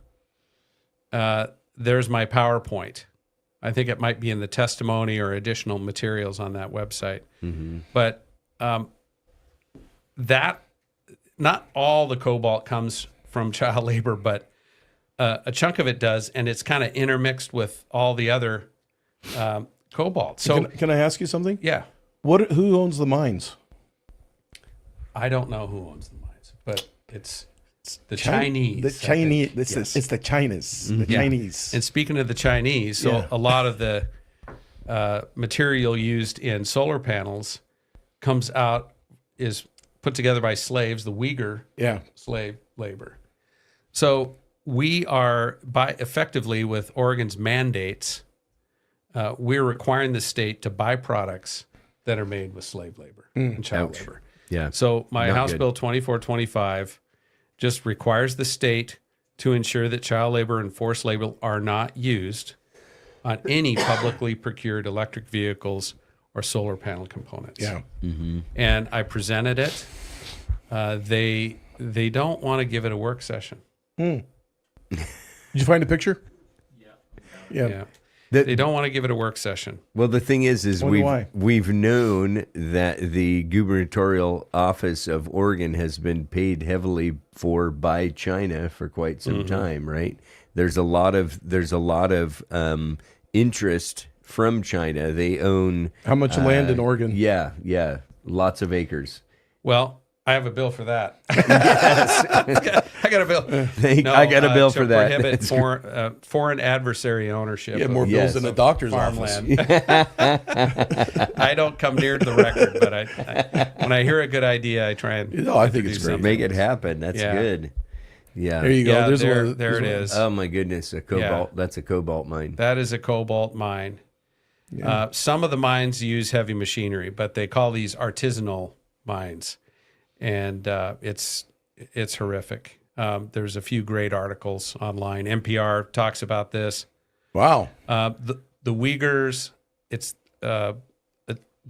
Speaker 3: there's my PowerPoint. I think it might be in the testimony or additional materials on that website. But that, not all the cobalt comes from child labor, but a chunk of it does, and it's kind of intermixed with all the other cobalt. So,
Speaker 1: Can I ask you something?
Speaker 3: yeah,
Speaker 1: Who owns the mines?
Speaker 3: I don't know who owns the mines, but it's the Chinese.
Speaker 1: The
Speaker 3: I think.
Speaker 1: Chinese.
Speaker 3: Yes.
Speaker 1: It's the Chinese. The
Speaker 3: Yeah.
Speaker 1: Chinese.
Speaker 3: And speaking of the Chinese, so
Speaker 1: Yeah.
Speaker 3: a lot of the material used in solar panels is put together by slaves, the Uyghur
Speaker 1: Yeah.
Speaker 3: slave labor. So we are, effectively with Oregon's mandates, we're requiring the state to buy products that are made with slave labor and child
Speaker 2: Ouch.
Speaker 3: labor.
Speaker 2: Yeah.
Speaker 3: So my
Speaker 2: Not
Speaker 3: House
Speaker 2: good.
Speaker 3: Bill 2425 just requires the state to ensure that child labor and forced labor are not used on any publicly procured electric vehicles or solar panel components.
Speaker 1: Yeah.
Speaker 3: And I presented it. They don't want to give it a work session.
Speaker 1: Did you find a picture? Yeah.
Speaker 3: Yeah.
Speaker 2: That-
Speaker 3: They don't want to give it a work session.
Speaker 2: Well, the thing is
Speaker 1: Wonder why.
Speaker 2: we've known that the gubernatorial office of Oregon has been paid heavily for by China for quite some time, right? There's a lot of interest from China. They own
Speaker 1: How much land in Oregon?
Speaker 2: yeah, lots of acres.
Speaker 3: Well, I have a bill for that. I got a bill.
Speaker 2: I got a bill
Speaker 3: to
Speaker 2: for that.
Speaker 3: prohibit
Speaker 2: That's
Speaker 3: foreign adversary ownership
Speaker 1: You have
Speaker 3: of
Speaker 1: more
Speaker 2: Yes.
Speaker 1: bills than a doctor's office.
Speaker 3: farmland. I don't come near to the record, but I when I hear a good idea, I try and.
Speaker 1: No, I think it's
Speaker 3: introduce
Speaker 1: great.
Speaker 3: something.
Speaker 2: Make it happen. That's
Speaker 3: Yeah.
Speaker 2: good. Yeah.
Speaker 1: There you go.
Speaker 3: Yeah,
Speaker 1: There's
Speaker 3: there,
Speaker 1: one.
Speaker 3: there it
Speaker 1: there's
Speaker 3: is.
Speaker 2: Oh my goodness, a cobalt. That's a cobalt mine.
Speaker 3: That is a cobalt mine. Some of the mines use heavy machinery, but they call these artisanal mines, and it's horrific. There's a few great articles online. NPR talks about this.
Speaker 1: Wow.
Speaker 3: The Uyghurs, it's a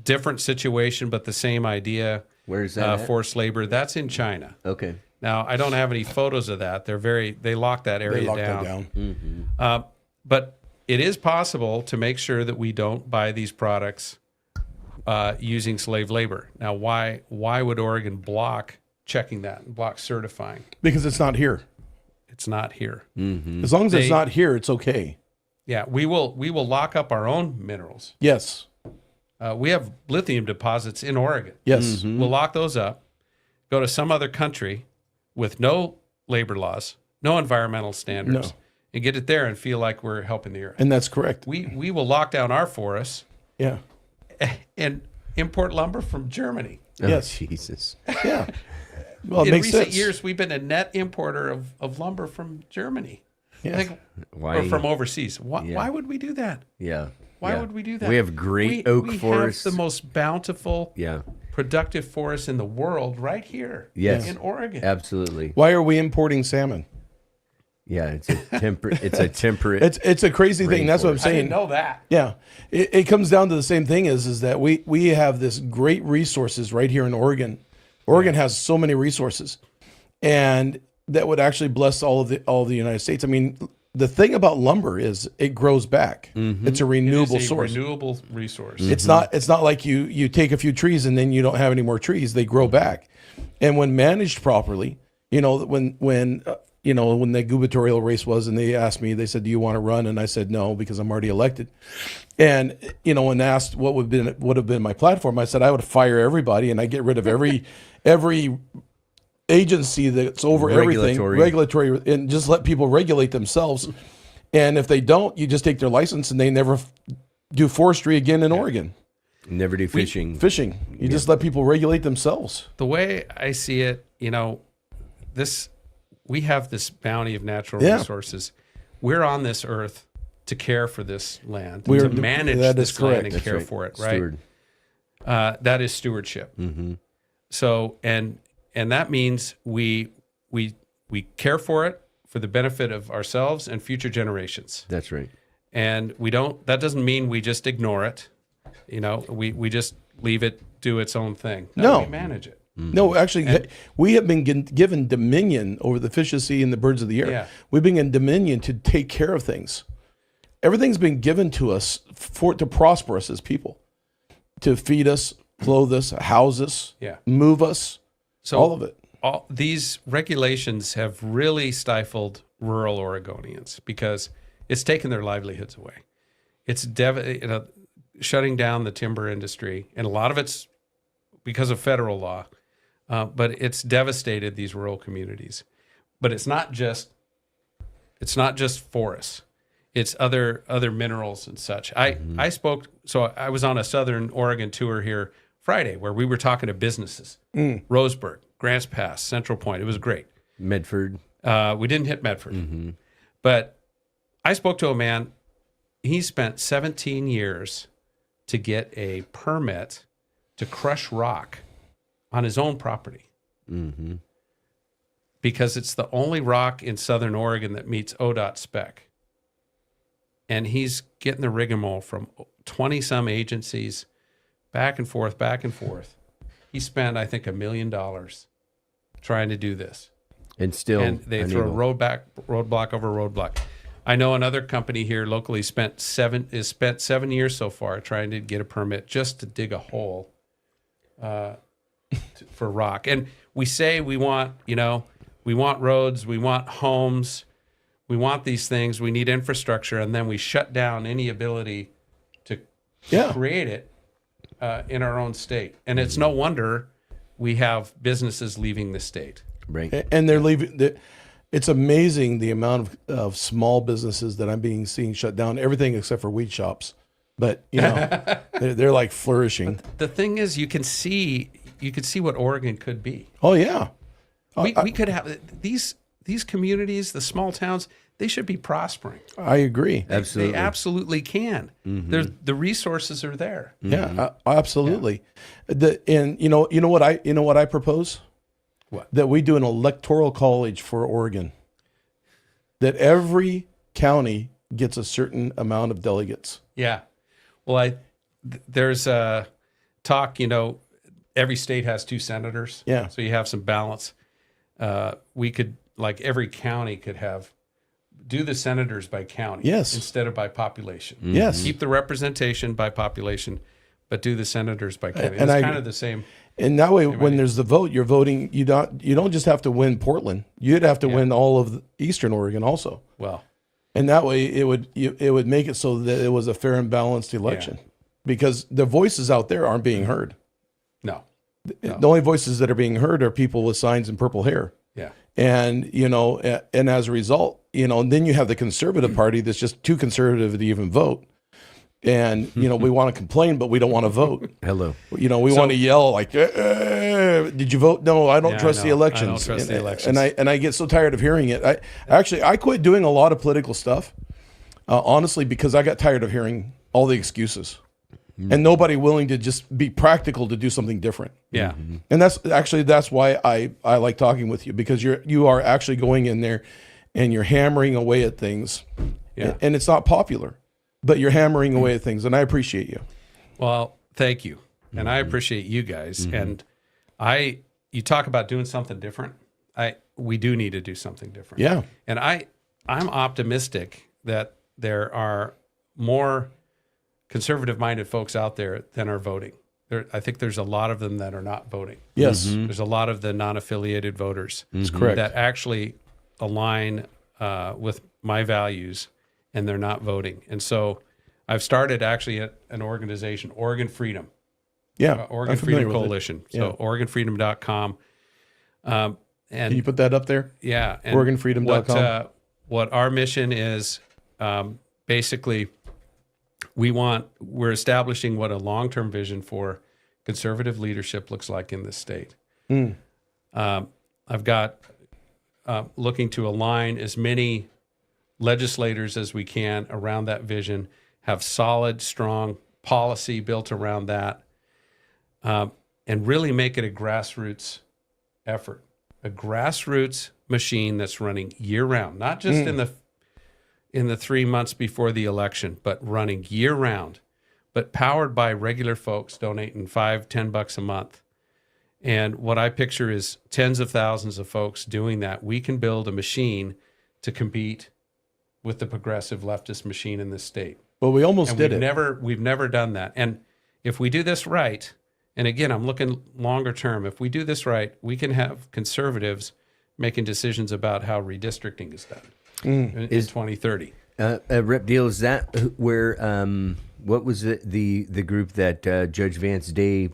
Speaker 3: different situation, but the same idea.
Speaker 2: Where's that? At?
Speaker 3: Forced labor. That's in China.
Speaker 2: Okay.
Speaker 3: Now I don't have any photos of that. They lock that area
Speaker 1: They locked
Speaker 3: down.
Speaker 1: that down.
Speaker 3: But it is possible to make sure that we don't buy these products using slave labor. Now, why would Oregon block checking that and block certifying?
Speaker 1: Because it's not here.
Speaker 3: It's not here.
Speaker 1: As long as it's
Speaker 3: They-
Speaker 1: not here, it's okay.
Speaker 3: Yeah, we will lock up our own minerals.
Speaker 1: Yes.
Speaker 3: We have lithium deposits in Oregon.
Speaker 1: Yes.
Speaker 3: We'll lock those up, go to some other country with no labor laws, no environmental standards,
Speaker 1: No.
Speaker 3: and get it there and feel like we're helping the earth.
Speaker 1: And that's correct.
Speaker 3: We will lock down our forests
Speaker 1: Yeah.
Speaker 3: and import lumber from Germany.
Speaker 2: Oh,
Speaker 1: Yes.
Speaker 2: Jesus.
Speaker 1: Yeah. Well, it
Speaker 3: In
Speaker 1: makes
Speaker 3: recent
Speaker 1: sense.
Speaker 3: years, we've been a net importer of lumber from Germany.
Speaker 1: Yeah.
Speaker 3: I think,
Speaker 2: Why?
Speaker 3: or from overseas. Why,
Speaker 2: Yeah.
Speaker 3: why would we do that?
Speaker 2: Yeah.
Speaker 3: Why
Speaker 2: Yeah.
Speaker 3: would we do that?
Speaker 2: We have great oak
Speaker 3: we
Speaker 2: forests.
Speaker 3: have the most bountiful,
Speaker 2: Yeah.
Speaker 3: productive forests in the world right here
Speaker 2: Yes.
Speaker 3: in Oregon.
Speaker 2: Absolutely.
Speaker 1: Why are we importing salmon?
Speaker 2: Yeah. It's a temperate. It's a temperate.
Speaker 1: It's a crazy thing. That's what I'm
Speaker 3: I
Speaker 1: saying.
Speaker 3: didn't know that.
Speaker 1: Yeah, it comes down to the same thing is that we have this great resources right here in Oregon. Oregon has so many resources, and that would actually bless all of the United States. I mean, the thing about lumber is it grows back. It's a renewable
Speaker 3: It's a
Speaker 1: source.
Speaker 3: renewable resource.
Speaker 1: It's not like you take a few trees and then you don't have any more trees. They grow back, and when managed properly, when the gubernatorial race was, and they asked me, they said, "Do you want to run?" And I said, "No," because I'm already elected. And when asked what would have been my platform, I said I would fire everybody and I get rid of every agency that's over regulatory, and just let people regulate themselves. And if they don't, you just take their license and they never do forestry again in Oregon.
Speaker 2: Never do fishing.
Speaker 1: You just let people regulate themselves.
Speaker 3: The way I see it, we have this bounty of natural
Speaker 1: Yeah.
Speaker 3: resources. We're on this earth to care for this land,
Speaker 1: We're
Speaker 3: to
Speaker 1: the-
Speaker 3: manage
Speaker 1: that
Speaker 3: this
Speaker 1: is
Speaker 3: land
Speaker 1: correct.
Speaker 3: and
Speaker 2: That's
Speaker 3: care
Speaker 2: right.
Speaker 3: for it, right?
Speaker 2: Steward.
Speaker 3: That is stewardship. So, and that means we care for it for the benefit of ourselves and future generations.
Speaker 2: That's right.
Speaker 3: And that doesn't mean we just ignore it. We just leave it do its own thing.
Speaker 1: No.
Speaker 3: We manage it.
Speaker 1: No, actually, we have been given dominion over the fish of the sea and the birds of the air.
Speaker 3: Yeah.
Speaker 1: We've been given dominion to take care of things. Everything's been given to us to prosper us as people, to feed us, clothe us, house us,
Speaker 3: Yeah.
Speaker 1: move us,
Speaker 3: So
Speaker 1: all of it.
Speaker 3: All these regulations have really stifled rural Oregonians because it's taken their livelihoods away. It's shutting down the timber industry, and a lot of it's because of federal law. But it's devastated these rural communities. But it's not just forests. It's other minerals and such. I was on a Southern Oregon tour here Friday where we were talking to businesses. Roseburg, Grants Pass, Central Point. It was great.
Speaker 2: Medford.
Speaker 3: We didn't hit Medford. But I spoke to a man. He spent 17 years to get a permit to crush rock on his own property. Because it's the only rock in Southern Oregon that meets ODOT spec. And he's getting the rigmarole from 20-some agencies, back and forth. He spent, I think, $1 million trying to do this.
Speaker 2: And still,
Speaker 3: And they throw roadblock over roadblock. I know another company here locally spent 7 years so far trying to get a permit just to dig a hole for rock. And we say we want roads, we want homes, we want these things, we need infrastructure, and then we shut down any ability to create it in our own state. And it's no wonder we have businesses leaving the state.
Speaker 1: Right. And they're leaving. It's amazing the amount of small businesses that I'm seeing shut down, everything except for weed shops. But, they're like flourishing.
Speaker 3: The thing is, you can see what Oregon could be.
Speaker 1: Oh, yeah.
Speaker 3: We could have these communities, the small towns, they should be prospering.
Speaker 1: I agree.
Speaker 2: Absolutely.
Speaker 3: They absolutely can. The resources are there.
Speaker 1: Yeah, absolutely. And you know what I propose?
Speaker 3: What?
Speaker 1: That we do an electoral college for Oregon. That every county gets a certain amount of delegates.
Speaker 3: Yeah. Well, there's a talk, every state has 2 senators.
Speaker 1: Yeah.
Speaker 3: So you have some balance. We could, every county could do the senators by county.
Speaker 1: Yes.
Speaker 3: Instead of by population.
Speaker 1: Yes.
Speaker 3: Keep the representation by population, but do the senators by county.
Speaker 1: And
Speaker 3: It's kind of the same.
Speaker 1: And that way, when there's the vote, you're voting. You don't just have to win Portland. You'd have to win all of Eastern Oregon also.
Speaker 3: Well,
Speaker 1: And that way, it would make it so that it was a fair and balanced election, because the voices out there aren't being heard.
Speaker 3: no.
Speaker 1: The only voices that are being heard are people with signs and purple hair.
Speaker 3: Yeah.
Speaker 1: And and as a result, then you have the conservative party that's just too conservative to even vote. And we want to complain, but we don't want to vote.
Speaker 2: Hello.
Speaker 1: We want to yell like, "Did you vote? No, I don't trust the elections."
Speaker 3: I don't trust the elections.
Speaker 1: And I get so tired of hearing it. I quit doing a lot of political stuff, honestly, because I got tired of hearing all the excuses, and nobody willing to just be practical to do something different.
Speaker 3: Yeah.
Speaker 1: And that's why I like talking with you, because you are actually going in there and you're hammering away at things, and it's not popular, but you're hammering away at things, and I appreciate you.
Speaker 3: Well, thank you. And I appreciate you guys. And you talk about doing something different. We do need to do something different.
Speaker 1: Yeah.
Speaker 3: And I'm optimistic that there are more conservative-minded folks out there than are voting. I think there's a lot of them that are not voting.
Speaker 1: Yes.
Speaker 3: There's a lot of the non-affiliated voters
Speaker 1: That's correct.
Speaker 3: that actually align with my values, and they're not voting. And so I've started actually an organization, Oregon Freedom.
Speaker 1: Yeah.
Speaker 3: Oregon
Speaker 1: I'm familiar
Speaker 3: Freedom
Speaker 1: with it.
Speaker 3: Coalition.
Speaker 1: Yeah.
Speaker 3: So OregonFreedom.com. And
Speaker 1: Can you put that up there?
Speaker 3: yeah. And
Speaker 1: OregonFreedom.com.
Speaker 3: What our mission is, basically, we're establishing what a long-term vision for conservative leadership looks like in this state. I've got looking to align as many legislators as we can around that vision, have solid, strong policy built around that, and really make it a grassroots effort, a grassroots machine that's running year round, not just in the 3 months before the election, but running year round, but powered by regular folks donating $5-10 a month. And what I picture is tens of thousands of folks doing that. We can build a machine to compete with the progressive leftist machine in this state.
Speaker 1: Well, we almost did it.
Speaker 3: We've never done that. And if we do this right, and again, I'm looking longer term, if we do this right, we can have conservatives making decisions about how redistricting is done in 2030.
Speaker 2: Rep Deal, is that where, what was the group that Judge Vance Day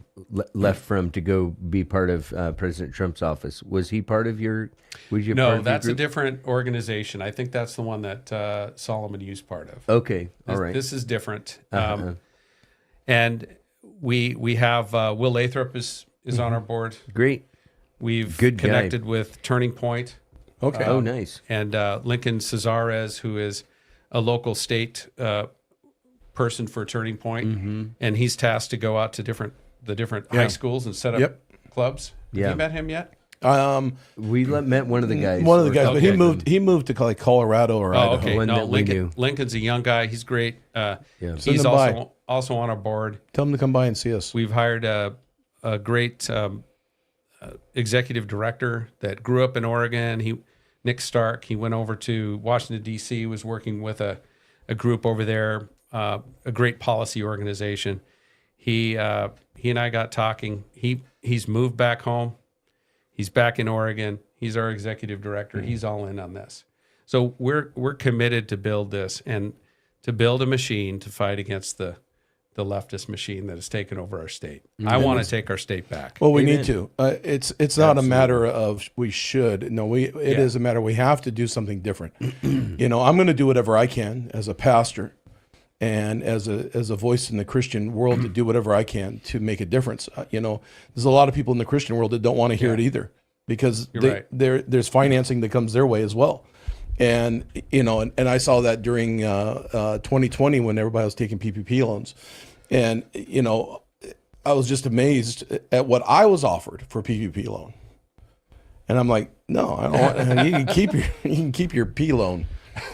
Speaker 2: left from to go be part of President Trump's office? Was he part of your,
Speaker 3: No, that's a different organization. I think that's the one that Solomon Yu's part of.
Speaker 2: Okay, all right.
Speaker 3: This is different. And we have Will Lathrop is on our board.
Speaker 2: Great.
Speaker 3: We've
Speaker 2: Good
Speaker 3: connected
Speaker 2: guy.
Speaker 3: with Turning Point.
Speaker 1: Okay.
Speaker 2: Oh, nice.
Speaker 3: And Lincoln Cesares, who is a local state person for Turning Point, and he's tasked to go out to the different high schools and set up clubs. Have you met him yet?
Speaker 2: We met one of the guys.
Speaker 1: One of the guys, but he moved to like Colorado or Idaho.
Speaker 3: Okay.
Speaker 2: One
Speaker 3: No,
Speaker 2: that we knew.
Speaker 3: Lincoln's a young guy. He's great.
Speaker 1: Send
Speaker 3: He's
Speaker 1: him by.
Speaker 3: also on our board.
Speaker 1: Tell him to come by and see us.
Speaker 3: We've hired a great executive director that grew up in Oregon. Nick Stark. He went over to Washington, D.C., was working with a group over there, a great policy organization. He and I got talking. He's moved back home. He's back in Oregon. He's our executive director. He's all in on this. So we're committed to build this and to build a machine to fight against the leftist machine that has taken over our state. I want to take our state back.
Speaker 1: Well, we need to. It's not a matter of we should. No, it is a matter we have to do something different. I'm going to do whatever I can as a pastor and as a voice in the Christian world to do whatever I can to make a difference. There's a lot of people in the Christian world that don't want to hear it either because there's financing that comes their way as well. And I saw that during 2020 when everybody was taking PPP loans. And, I was just amazed at what I was offered for PPP loan. And I'm like, no, I don't want, you can keep your P loan.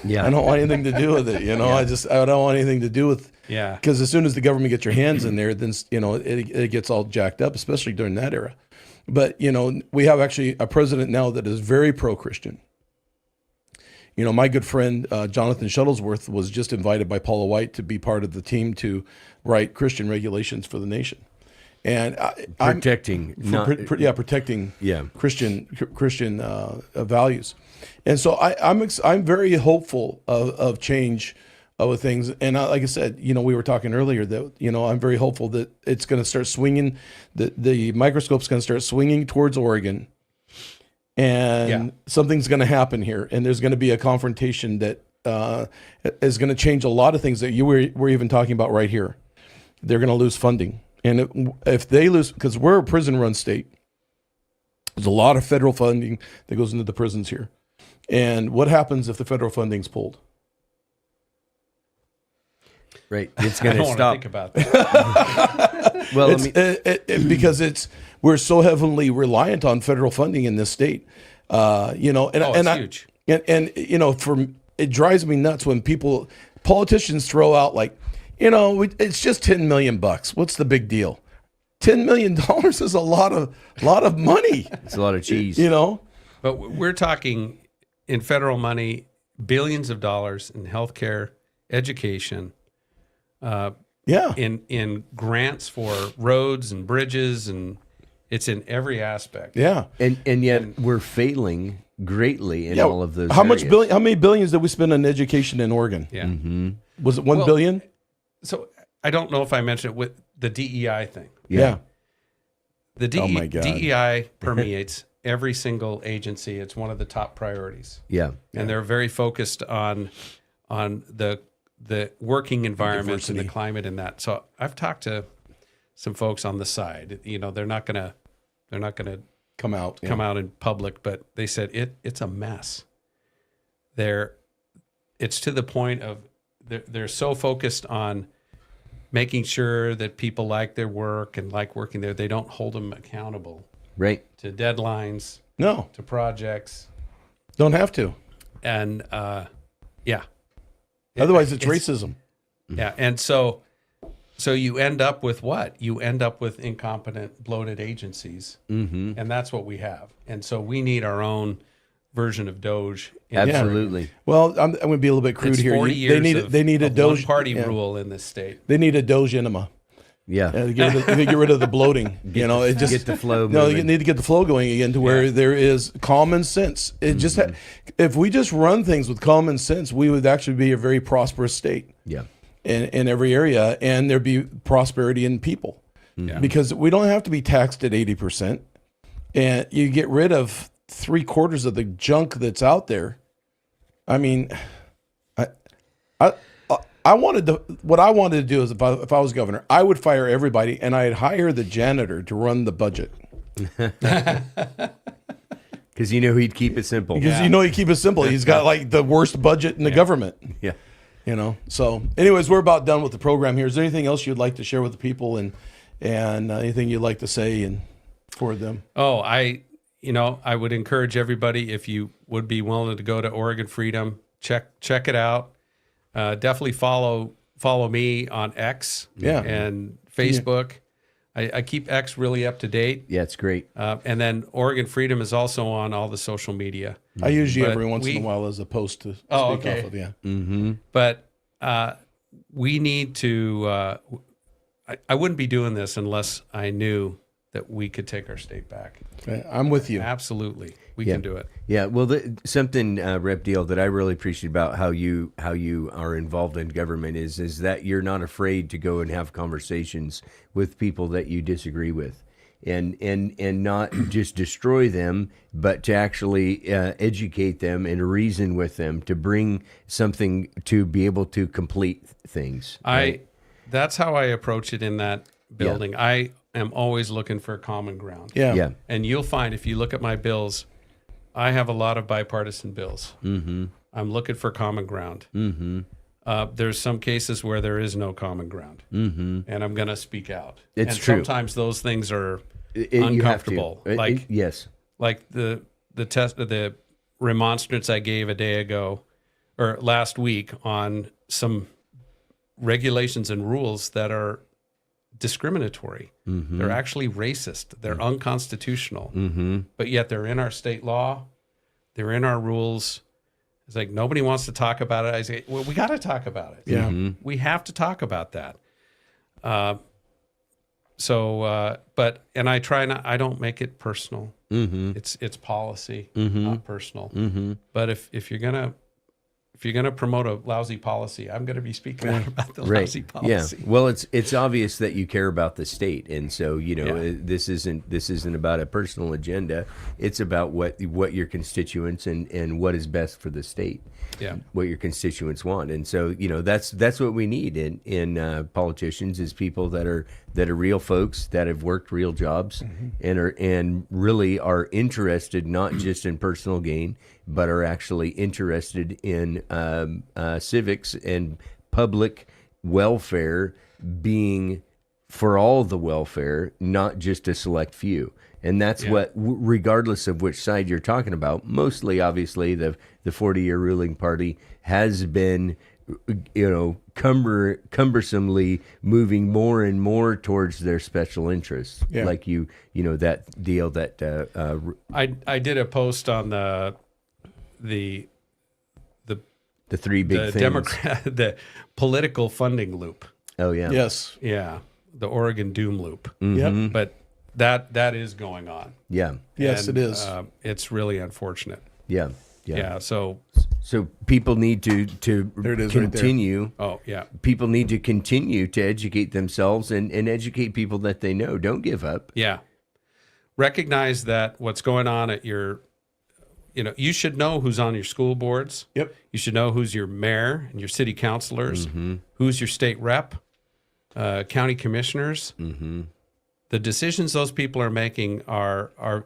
Speaker 2: Yeah.
Speaker 1: I don't want anything to do with it. I don't want anything to do with, because as soon as the government gets your hands in there, then, it gets all jacked up, especially during that era. But, we have actually a president now that is very pro-Christian. My good friend, Jonathan Shuttlesworth, was just invited by Paula White to be part of the team to write Christian regulations for the nation. And protecting Christian values. And so I'm very hopeful of change with things. And like I said, we were talking earlier that, I'm very hopeful that it's going to start swinging, the microscope's going to start swinging towards Oregon. And something's going to happen here, and there's going to be a confrontation that is going to change a lot of things that we're even talking about right here. They're going to lose funding, and if they lose, because we're a prison-run state, there's a lot of federal funding that goes into the prisons here. And what happens if the federal funding's pulled?
Speaker 2: Right, it's going to stop.
Speaker 3: I don't want to think about that.
Speaker 2: Well,
Speaker 1: because we're so heavily reliant on federal funding in this state,
Speaker 3: it's huge.
Speaker 1: It drives me nuts when politicians throw out like, it's just $10 million. What's the big deal? $10 million is a lot of money.
Speaker 2: It's a lot of cheese.
Speaker 3: But we're talking in federal money, billions of dollars in healthcare, education. In grants for roads and bridges, and it's in every aspect.
Speaker 1: Yeah,
Speaker 2: and yet we're failing greatly in all of those.
Speaker 1: How many billions did we spend on education in Oregon?
Speaker 3: Yeah,
Speaker 1: was it $1 billion?
Speaker 3: So I don't know if I mentioned it with the DEI thing.
Speaker 1: Yeah.
Speaker 3: The DEI permeates every single agency. It's one of the top priorities.
Speaker 2: Yeah,
Speaker 3: and they're very focused on the working environment and the climate in that. So I've talked to some folks on the side. They're not gonna
Speaker 1: come out
Speaker 3: in public, but they said it's a mess. it's to the point of they're so focused on making sure that people like their work and like working there. They don't hold them accountable
Speaker 2: Right.
Speaker 3: to deadlines,
Speaker 1: No,
Speaker 3: to projects.
Speaker 1: don't have to.
Speaker 3: And yeah.
Speaker 1: Otherwise, it's racism.
Speaker 3: Yeah. And so you end up with what? You end up with incompetent, bloated agencies.
Speaker 2: Mm-hmm.
Speaker 3: And that's what we have. And so we need our own version of Doge.
Speaker 2: Absolutely.
Speaker 1: Well, I'm going to be a little bit crude
Speaker 3: It's
Speaker 1: here.
Speaker 3: 40 years
Speaker 1: They need a
Speaker 3: of
Speaker 1: Doge
Speaker 3: one-party rule in this state.
Speaker 1: They need a Doge enema.
Speaker 2: Yeah.
Speaker 1: To get rid of the bloating. It just
Speaker 2: Get the flow
Speaker 1: No, you
Speaker 2: moving.
Speaker 1: need to get the flow going again to where there is common sense. It just if we just run things with common sense, we would actually be a very prosperous state
Speaker 2: Yeah.
Speaker 1: in every area, and there'd be prosperity in people.
Speaker 3: Yeah.
Speaker 1: Because we don't have to be taxed at 80%, and you get rid of 3/4 of the junk that's out there. I mean, I wanted to. What I wanted to do is, if I was governor, I would fire everybody, and I'd hire the janitor to run the budget
Speaker 2: Because you know he'd keep it simple.
Speaker 1: because you keep it simple. He's got like the worst budget in the government.
Speaker 2: Yeah.
Speaker 1: So, anyways, we're about done with the program here. Is there anything else you'd like to share with the people, and anything you'd like to say and for them?
Speaker 3: Oh, I would encourage everybody, if you would be willing to go to Oregon Freedom, check it out. Definitely follow me on X and Facebook. I keep X really up to date.
Speaker 2: Yeah, it's great.
Speaker 3: And then Oregon Freedom is also on all the social media.
Speaker 1: I use you
Speaker 3: But
Speaker 1: every once in a while as a post to speak off of. Yeah.
Speaker 2: Mm-hmm.
Speaker 3: But we need to. I wouldn't be doing this unless I knew that we could take our state back.
Speaker 1: Okay, I'm with you.
Speaker 3: Absolutely, we can do it.
Speaker 2: Yeah, well, something, Rep. Deal, that I really appreciate about how you are involved in government is that you're not afraid to go and have conversations with people that you disagree with, and not just destroy them, but to actually educate them and reason with them to bring something to be able to complete things. Right?
Speaker 3: That's how I approach it in that building. Yeah. I am always looking for common ground.
Speaker 1: Yeah.
Speaker 3: And you'll find, if you look at my bills, I have a lot of bipartisan bills.
Speaker 2: Mm-hmm.
Speaker 3: I'm looking for common ground.
Speaker 2: Mm-hmm.
Speaker 3: There's some cases where there is no common ground,
Speaker 2: mm-hmm.
Speaker 3: and I'm going to speak out.
Speaker 2: It's
Speaker 3: and
Speaker 2: true.
Speaker 3: Sometimes those things are
Speaker 2: You have to.
Speaker 3: uncomfortable.
Speaker 2: Yes.
Speaker 3: Like the remonstrance I gave a day ago or last week on some regulations and rules that are discriminatory.
Speaker 2: Mm-hmm.
Speaker 3: They're actually racist. They're unconstitutional.
Speaker 2: Mm-hmm.
Speaker 3: But yet they're in our state law. They're in our rules. It's like nobody wants to talk about it. I say, well, we got to talk about it.
Speaker 1: Yeah.
Speaker 2: Mm-hmm.
Speaker 3: We have to talk about that. But I try not. I don't make it personal.
Speaker 2: Mm-hmm.
Speaker 3: It's policy,
Speaker 2: Mm-hmm.
Speaker 3: not personal.
Speaker 2: Mm-hmm.
Speaker 3: But if you're gonna promote a lousy policy, I'm gonna be speaking out about the lousy policy.
Speaker 2: Yeah. Well, it's obvious that you care about the state, and so this isn't about a personal agenda. It's about what your constituents and what is best for the state.
Speaker 3: Yeah.
Speaker 2: What your constituents want, and so that's what we need in politicians is people that are real folks that have worked real jobs and really are interested not just in personal gain, but are actually interested in civics and public welfare being for all the welfare, not just a select few. And that's what, regardless of which side you're talking about, mostly, obviously, the 40-year ruling party has been, cumbersomely moving more and more towards their special interests.
Speaker 1: Yeah.
Speaker 2: Like that deal that
Speaker 3: I did a post on the
Speaker 2: three big things.
Speaker 3: the political funding loop.
Speaker 2: Oh yeah.
Speaker 1: Yes.
Speaker 3: Yeah, the Oregon doom loop.
Speaker 1: Mm-hmm. Yep.
Speaker 3: But that is going on.
Speaker 2: Yeah.
Speaker 1: Yes,
Speaker 3: And,
Speaker 1: it is.
Speaker 3: It's really unfortunate.
Speaker 2: Yeah.
Speaker 3: Yeah. So
Speaker 2: people need to
Speaker 1: There it is
Speaker 2: continue.
Speaker 3: oh yeah.
Speaker 2: People need to continue to educate themselves and educate people that they know. Don't give up.
Speaker 3: Yeah. Recognize that what's going on at your, you should know who's on your school boards.
Speaker 1: Yep.
Speaker 3: You should know who's your mayor and your city councilors, who's your state rep, county commissioners.
Speaker 2: Mm-hmm.
Speaker 3: The decisions those people are making are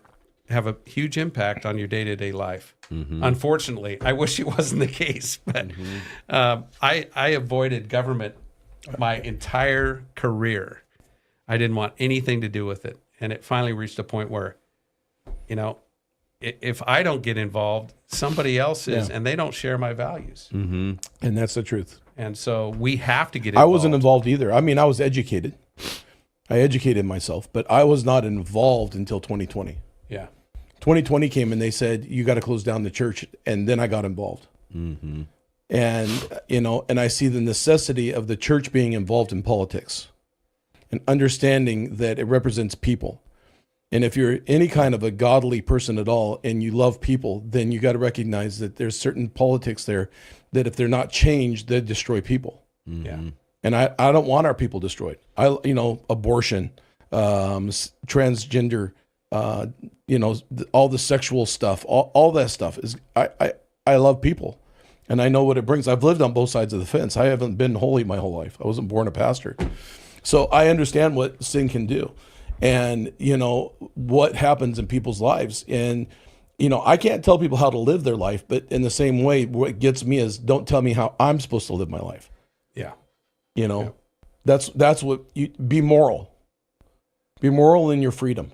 Speaker 3: have a huge impact on your day-to-day life. Unfortunately, I wish it wasn't the case, but I avoided government my entire career. I didn't want anything to do with it. And it finally reached a point where, if I don't get involved, somebody else is, and they don't share my values.
Speaker 1: And that's the truth.
Speaker 3: And so we have to get involved.
Speaker 1: I wasn't involved either. I mean, I was educated. I educated myself, but I was not involved until 2020.
Speaker 3: Yeah.
Speaker 1: 2020 came and they said, you got to close down the church. And then I got involved. And, and I see the necessity of the church being involved in politics and understanding that it represents people. And if you're any kind of a godly person at all and you love people, then you got to recognize that there's certain politics there that if they're not changed, they destroy people.
Speaker 3: Yeah.
Speaker 1: And I don't want our people destroyed. Abortion, transgender, all the sexual stuff, all that stuff is, I love people and I know what it brings. I've lived on both sides of the fence. I haven't been holy my whole life. I wasn't born a pastor. So I understand what sin can do and, what happens in people's lives. And, I can't tell people how to live their life, but in the same way, what gets me is don't tell me how I'm supposed to live my life.
Speaker 3: Yeah.
Speaker 1: That's what be moral. Be moral in your freedom.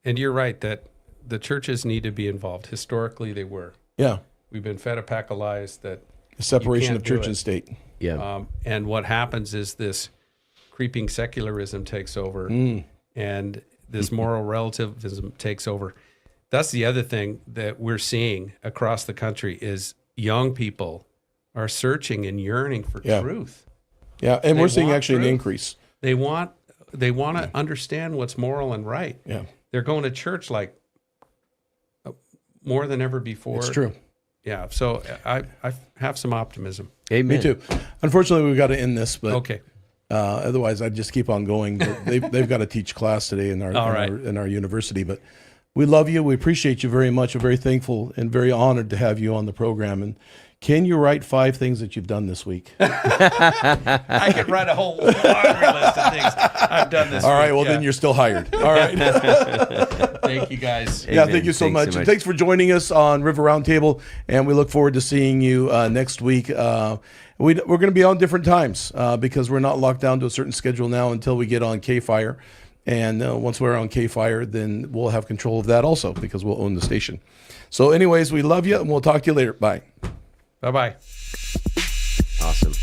Speaker 3: And you're right that the churches need to be involved. Historically, they were.
Speaker 1: Yeah.
Speaker 3: We've been fed a pack of lies that
Speaker 1: The separation of
Speaker 3: do
Speaker 1: church
Speaker 3: it.
Speaker 1: and state.
Speaker 2: Yeah.
Speaker 3: And what happens is this creeping secularism takes over and this moral relativism takes over. That's the other thing that we're seeing across the country is young people are searching and yearning for truth.
Speaker 1: Yeah, and
Speaker 3: They
Speaker 1: we're seeing
Speaker 3: want
Speaker 1: actually an
Speaker 3: truth.
Speaker 1: increase.
Speaker 3: They want to understand what's moral and right.
Speaker 1: Yeah.
Speaker 3: They're going to church like more than ever before.
Speaker 1: It's true.
Speaker 3: Yeah. So I have some optimism.
Speaker 2: Amen.
Speaker 1: Me too. Unfortunately, we've got to end this, but
Speaker 3: Okay.
Speaker 1: Otherwise I'd just keep on going. But they've got to teach class today in our university. But we love you. We appreciate you very much. We're very thankful and very honored to have you on the program. And can you write 5 things that you've done this week?
Speaker 3: I could write a whole laundry list of things I've done this
Speaker 1: All right.
Speaker 3: week.
Speaker 1: Well, then you're still hired. All right.
Speaker 3: Thank you, guys.
Speaker 1: Yeah,
Speaker 2: Amen.
Speaker 1: thank you so
Speaker 2: Thanks
Speaker 1: much.
Speaker 2: so much.
Speaker 1: And thanks for joining us on River Roundtable, and we look forward to seeing you next week. We're going to be on different times because we're not locked down to a certain schedule now until we get on K-Fire. And once we're on K-Fire, then we'll have control of that also because we'll own the station. So anyways, we love you, and we'll talk to you later. Bye.
Speaker 3: Bye-bye.
Speaker 2: Awesome.